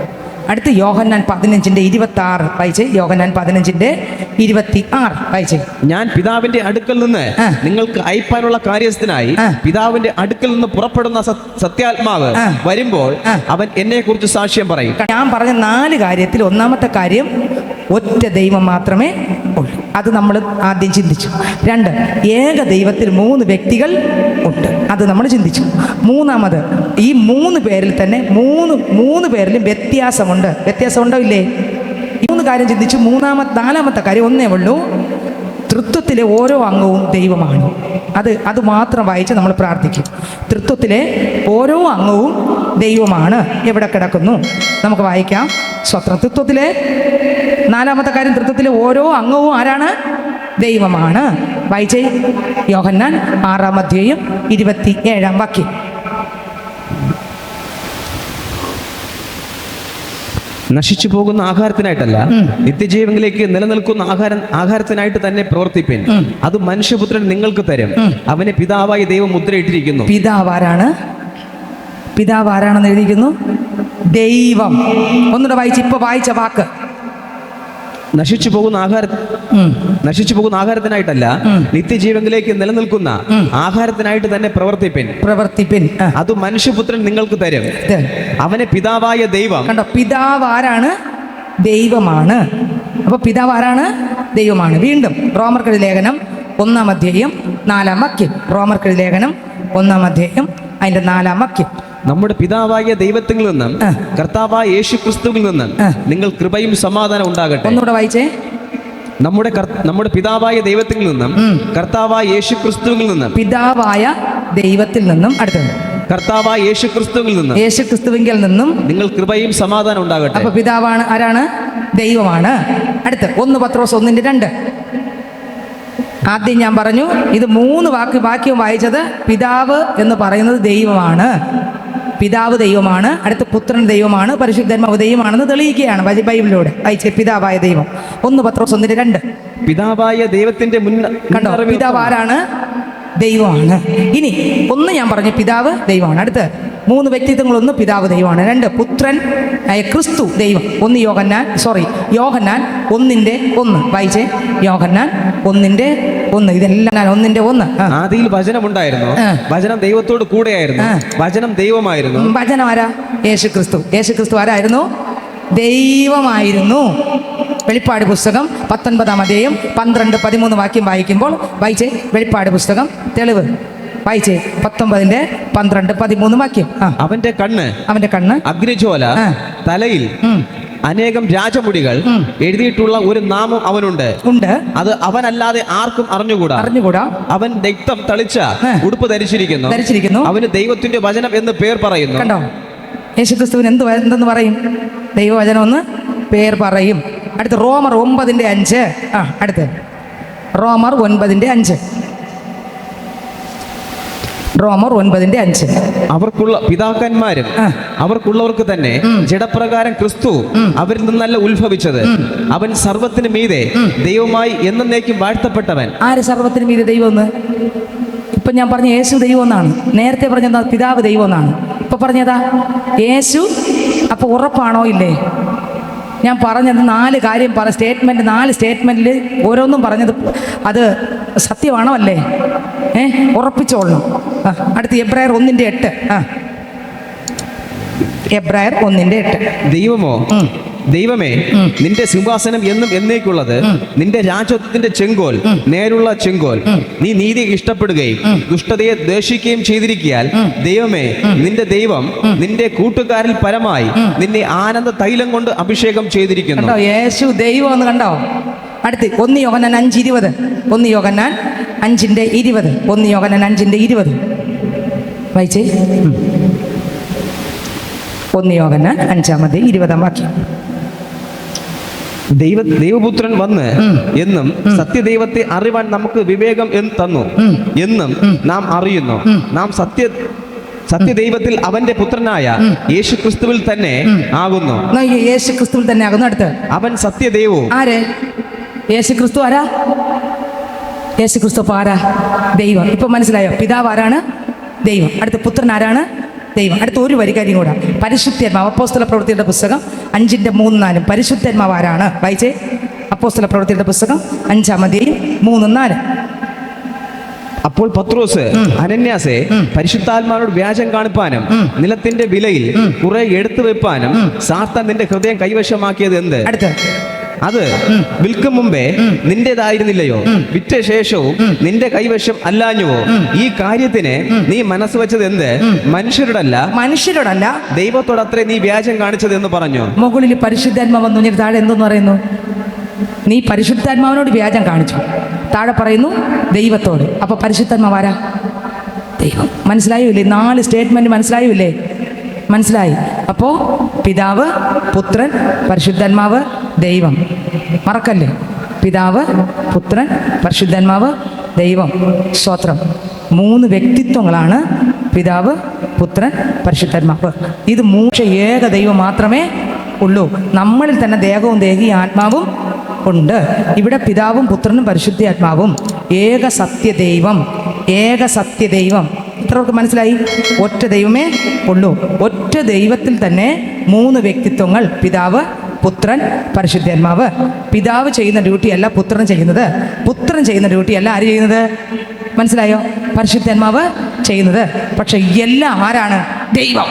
Speaker 1: അടുത്ത് യോഹന്നാൻ 15:26 വായിച്ച്. യോഹന്നാൻ 15:26 വായിച്ച്.
Speaker 2: ഞാൻ പിതാവിന്റെ അടുക്കൽ നിന്ന് നിങ്ങൾക്ക് അയപ്പാനുള്ള കാര്യസ്ഥനായി പിതാവിന്റെ അടുക്കൽ നിന്ന് പുറപ്പെടുന്ന സത്യാത്മാവ് വരുമ്പോൾ അവൻ എന്നെ കുറിച്ച് സാക്ഷ്യം പറയും.
Speaker 1: ഞാൻ പറഞ്ഞ 4 കാര്യത്തിൽ ഒന്നാമത്തെ കാര്യം ഒറ്റ ദൈവം മാത്രമേ ഉള്ളൂ. അത് നമ്മൾ ആദ്യം ചിന്തിച്ചു. 2, ഏക ദൈവത്തിൽ 3 വ്യക്തികൾ ഉണ്ട്. അത് നമ്മൾ ചിന്തിച്ചു. 3ാമത് ഈ 3 പേരിൽ തന്നെ 3 പേരിലും വ്യത്യാസമുണ്ട്. വ്യത്യാസമുണ്ടോ ഇല്ലേ? ഈ 3 കാര്യം ചിന്തിച്ചു. 4ാമത്തെ കാര്യം ഒന്നേ ഉള്ളൂ, തൃത്വത്തിലെ ഓരോ അംഗവും ദൈവമാണ്. അത് മാത്രം വായിച്ച് നമ്മൾ പ്രാർത്ഥിക്കും. തൃത്വത്തിലെ ഓരോ അംഗവും ദൈവമാണ്. എവിടെ കിടക്കുന്നു നമുക്ക് വായിക്കാം. സ്വത്രം. തൃത്വത്തിലെ നാലാമത്തെ കാര്യം, തൃത്വത്തിലെ ഓരോ അംഗവും ആരാണ്? ദൈവമാണ്. വായിച്ചേ. യോഹന്നാൻ 6:27.
Speaker 2: നശിച്ചു പോകുന്ന ആഹാരത്തിനായിട്ടല്ല, നിത്യജീവനിലേക്ക് നിലനിൽക്കുന്ന ആഹാരത്തിനായിട്ട് തന്നെ പ്രവർത്തിപ്പിൻ. അത് മനുഷ്യപുത്രൻ നിങ്ങൾക്ക് തരും. അവനെ പിതാവായി ദൈവം മുദ്രയിട്ടിരിക്കുന്നു.
Speaker 1: പിതാവ് ആരാണെന്ന് എഴുതിയിരിക്കുന്നു? ദൈവം. ഒന്നുകൂടെ വായിച്ച്. ഇപ്പൊ വായിച്ച വാക്ക്
Speaker 2: നശിച്ചു പോകുന്ന ആഹാരത്തിനായിട്ടല്ല, നിത്യജീവനിലേക്ക് നിലനിൽക്കുന്ന ആഹാരത്തിനായിട്ട് തന്നെ പ്രവർത്തിപ്പിൻ. അത് മനുഷ്യപുത്രൻ നിങ്ങൾക്ക് തരും. അവനെ പിതാവായ ദൈവം.
Speaker 1: കണ്ടോ, പിതാവ് ആരാണ്? ദൈവമാണ്. അപ്പൊ പിതാവ് ആരാണ്? ദൈവമാണ്. വീണ്ടും റോമർക്കെഴുതിയ ലേഖനം 1:4. റോമർക്കെഴുതിയ ലേഖനം 1:4.
Speaker 2: നമ്മുടെ പിതാവായ ദൈവത്തിൽ നിന്നും കർത്താവായ യേശു ക്രിസ്തുവിൽ നിന്നും നിങ്ങൾ കൃപയും സമാധാനം ഉണ്ടാകട്ടെ.
Speaker 1: ഒന്നുകൂടെ വായിച്ചേ.
Speaker 2: നമ്മുടെ പിതാവായ ദൈവത്തിൽ നിന്നും കർത്താവായ യേശു ക്രിസ്തുവിൽ നിന്നും.
Speaker 1: പിതാവായ ദൈവത്തിൽ നിന്നും. അടുത്തത്
Speaker 2: കർത്താവായ യേശു ക്രിസ്തുവിൽ നിന്നും.
Speaker 1: യേശു ക്രിസ്തുവിങ്കിൽ നിന്നും നിങ്ങൾ
Speaker 2: കൃപയും സമാധാനം ഉണ്ടാകട്ടെ.
Speaker 1: അപ്പൊ പിതാവാണ് ആരാണ്? ദൈവമാണ്. അടുത്ത് 1 പത്രോസ് 1:2. ആദ്യം ഞാൻ പറഞ്ഞു ഇത് 3 വാക്യം വായിച്ചത്. പിതാവ് എന്ന് പറയുന്നത് ദൈവമാണ്. പിതാവ് ദൈവമാണ്. അടുത്ത് പുത്രൻ ദൈവമാണ്. പരിശുദ്ധാത്മാവ് ദൈവമാണെന്ന് തെളിയിക്കുകയാണ് ബൈബിളിലൂടെ. വായിച്ചേ. പിതാവായ ദൈവം. 1 പത്രോസ് 1:2.
Speaker 2: പിതാവായ ദൈവത്തിന്റെ
Speaker 1: കണ്ടോ, പിതാവ് ആരാണ്? ദൈവമാണ്. ഇനി 1 ഞാൻ പറഞ്ഞു പിതാവ് ദൈവമാണ്. അടുത്ത് 3 വ്യക്തിത്വങ്ങളൊന്ന് പിതാവ് ദൈവമാണ്. 2 പുത്രൻ ക്രിസ്തു ദൈവം. യോഹന്നാൻ 1:1. വായിച്ചേ. യോഹന്നാൻ 1:1. ഇതെല്ലാം 1:1.
Speaker 2: ആദിയിൽ വചനമുണ്ടായിരുന്നു, വചനം ദൈവത്തോട് കൂടെയായിരുന്നു, വചനം ദൈവമായിരുന്നു.
Speaker 1: വചനം ആരാ? യേശു ക്രിസ്തു ആരായിരുന്നു? ദൈവമായിരുന്നു. വെളിപ്പാട് പുസ്തകം 19:12-13 വാക്യം വായിക്കുമ്പോൾ വായിച്ചേ. വെളിപ്പാട് പുസ്തകം തെളിവ് വായിച്ചേ. 19:12-13 വാക്യം.
Speaker 2: അവന്റെ കണ്ണ് അഗ്നിജ്വാല, തലയിൽ അനേകം രാജമുടികൾ, എഴുതിയിട്ടുള്ള ഒരു നാമം അവനുണ്ട്. അത് അവനല്ലാതെ ആർക്കും അറിഞ്ഞുകൂടാ. അവൻ രക്തം തളിച്ച ഉടുപ്പ് ധരിച്ചിരിക്കുന്നു. അവന് ദൈവത്തിന്റെ വചനം എന്ന് പേർ പറയുന്നു.
Speaker 1: കണ്ടോ, യേശുക്രിസ്തുവിന് എന്തെന്ന് പറയും? ദൈവവചനം എന്ന് പേർ പറയും. അടുത്ത് റോമർ 9:5. അടുത്ത് റോമർ 9:5. റോമർ 9:5.
Speaker 2: അവർക്കുള്ള പിതാക്കന്മാരും അവർക്കുള്ളവർക്ക് തന്നെ ജഡപ്രകാരം ക്രിസ്തു അവരിൽ നിന്നല്ല ഉത്ഭവിച്ചത്. അവൻ സർവത്തിന് മീതെ ദൈവമായി എന്നേക്കും വാഴ്ത്തപ്പെട്ടവൻ.
Speaker 1: ആര് സർവത്തിന് മീതെ ദൈവം എന്ന്? ഇപ്പൊ ഞാൻ പറഞ്ഞ യേശു ദൈവം എന്നാണ്. നേരത്തെ പറഞ്ഞതാ പിതാവ് ദൈവം എന്നാണ്. ഇപ്പൊ പറഞ്ഞതാ യേശു. അപ്പൊ ഉറപ്പാണോ ഇല്ലേ? ഞാൻ പറഞ്ഞത് 4 കാര്യം 4 സ്റ്റേറ്റ്മെന്റിൽ ഓരോന്നും പറഞ്ഞത് അത് സത്യമാണോ അല്ലേ? ഉറപ്പിച്ചോളണം. അടുത്ത് എബ്രായർ 1:8. എബ്രായർ 1:8.
Speaker 2: ദൈവമേ, നിന്റെ സിംഹാസനം എന്നും എന്നേക്കുള്ളത്. നിന്റെ രാജത്വത്തിന്റെ ചെങ്കോൽ നേരുള്ള ചെങ്കോൽ. നീ നീതി ഇഷ്ടപ്പെടുകയും ദുഷ്ടതയെ ദ്വേഷിക്കുകയും ചെയ്തിരിക്കയാൽ ദൈവമേ, നിന്റെ ദൈവം നിന്റെ കൂട്ടുകാരിൽ പരമായി നിന്നെ ആനന്ദ തൈലം കൊണ്ട് അഭിഷേകം ചെയ്തിരിക്കുന്നു.
Speaker 1: യേശു ദൈവം എന്ന് കണ്ടോ? അടുത്ത് 1 യോഹന്നാൻ 5:20. 1 യോഹന്നാൻ 5:20. 1 യോഹന്നാൻ 5:20 വായിച്ചേ. 1 യോഹന്നാൻ 5:20 വാക്യം.
Speaker 2: ദൈവപുത്രൻ വന്ന് എന്നും സത്യദൈവത്തെ അറിവാൻ നമുക്ക് വിവേകം തന്നു എന്നും നാം അറിയുന്നു. നാം സത്യദൈവത്തിൽ അവന്റെ പുത്രനായ യേശു ക്രിസ്തുവിൽ തന്നെ ആകുന്നു.
Speaker 1: യേശു ക്രിസ്തുവിൽ തന്നെ ആകുന്നു. അടുത്ത് അവൻ
Speaker 2: സത്യദൈവവും.
Speaker 1: ആര്? യേശു ക്രിസ്തു ആരാ? യേശു ക്രിസ്തു ആരാ? ദൈവം. ഇപ്പൊ മനസ്സിലായോ? പിതാവ് ആരാണ്? ദൈവം. അടുത്ത പുത്രൻ ആരാണ്? ദൈവം. അടുത്ത ഒരു വരി കാര്യം കൂടെ. പരിശുദ്ധാത്മാവ്. അപ്പോസ്തല പ്രവൃത്തിയുടെ പുസ്തകം 5:3-4. പരിശുദ്ധാത്മാവ് ആരാണ്? വായിച്ചേ. അപ്പോസ്തല പ്രവൃത്തിയുടെ പുസ്തകം 5:3-4.
Speaker 2: അപ്പോൾ പത്രോസ് അനന്യാസെ പരിശുദ്ധാത്മാവിനോട് വ്യാജം കാണിപ്പാനും നിലത്തിന്റെ വിലയിൽ കുറെ എടുത്തു വെപ്പാനും സാത്താൻ നിന്റെ ഹൃദയം കൈവശമാക്കിയത് എന്ത്? അത് വിൽക്കും മുമ്പേ നിന്റേതായിരുന്നില്ലയോ? വിറ്റ ശേഷവും നിന്റെ കൈവശം അല്ലാഞ്ഞുവോ? ഈ കാര്യത്തിന് നീ മനസ്സ് വെച്ചത് എന്ത്? മനുഷ്യരോടല്ല ദൈവത്തോടത്രേ നീ വ്യാജം കാണിച്ചത് എന്ന് പറഞ്ഞു.
Speaker 1: മുകളിൽ പരിശുദ്ധാത്മാവ് വന്നു, താഴെ എന്തെന്ന് പറയുന്നു? നീ പരിശുദ്ധാത്മാവിനോട് വ്യാജം കാണിച്ചു. താഴെ പറയുന്നു ദൈവത്തോട്. അപ്പോൾ പരിശുദ്ധാത്മാവാരാ? ദൈവം. മനസ്സിലായോ ഇല്ലേ? 4 സ്റ്റേറ്റ്മെൻറ്റ് മനസ്സിലായോ ഇല്ലേ? മനസ്സിലായി. അപ്പോൾ പിതാവ്, പുത്രൻ, പരിശുദ്ധാത്മാവ്, ദൈവം. മറക്കല്ലേ? പിതാവ്, പുത്രൻ, പരിശുദ്ധാത്മാവ്, ദൈവം. സ്തോത്രം. 3 വ്യക്തിത്വങ്ങളാണ് പിതാവ്, പുത്രൻ, പരിശുദ്ധാത്മാവ്. ഇത് 3 ഏക ദൈവം മാത്രമേ ഉള്ളൂ. നമ്മളിൽ തന്നെ ദേഹവും ദേഹിയും ആത്മാവും ഉണ്ട്. ഇവിടെ പിതാവും പുത്രനും പരിശുദ്ധാത്മാവും ഏക സത്യദൈവം. ഏക സത്യദൈവം. ഇത്രയൊക്കെ മനസ്സിലായി? ഒറ്റ ദൈവമേ ഉള്ളൂ. ഒറ്റ ദൈവത്തിൽ തന്നെ 3 വ്യക്തിത്വങ്ങൾ: പിതാവ്, പുത്രൻ, പരിശുദ്ധാത്മാവ്. പിതാവ് ചെയ്യുന്ന ഡ്യൂട്ടിയല്ല പുത്രൻ ചെയ്യുന്നത്. പുത്രൻ ചെയ്യുന്ന ഡ്യൂട്ടിയല്ല ആര് ചെയ്യുന്നത്? മനസ്സിലായോ? പരിശുദ്ധാത്മാവ് ചെയ്യുന്നത്. പക്ഷെ എല്ലാം ആരാണ്? ദൈവം.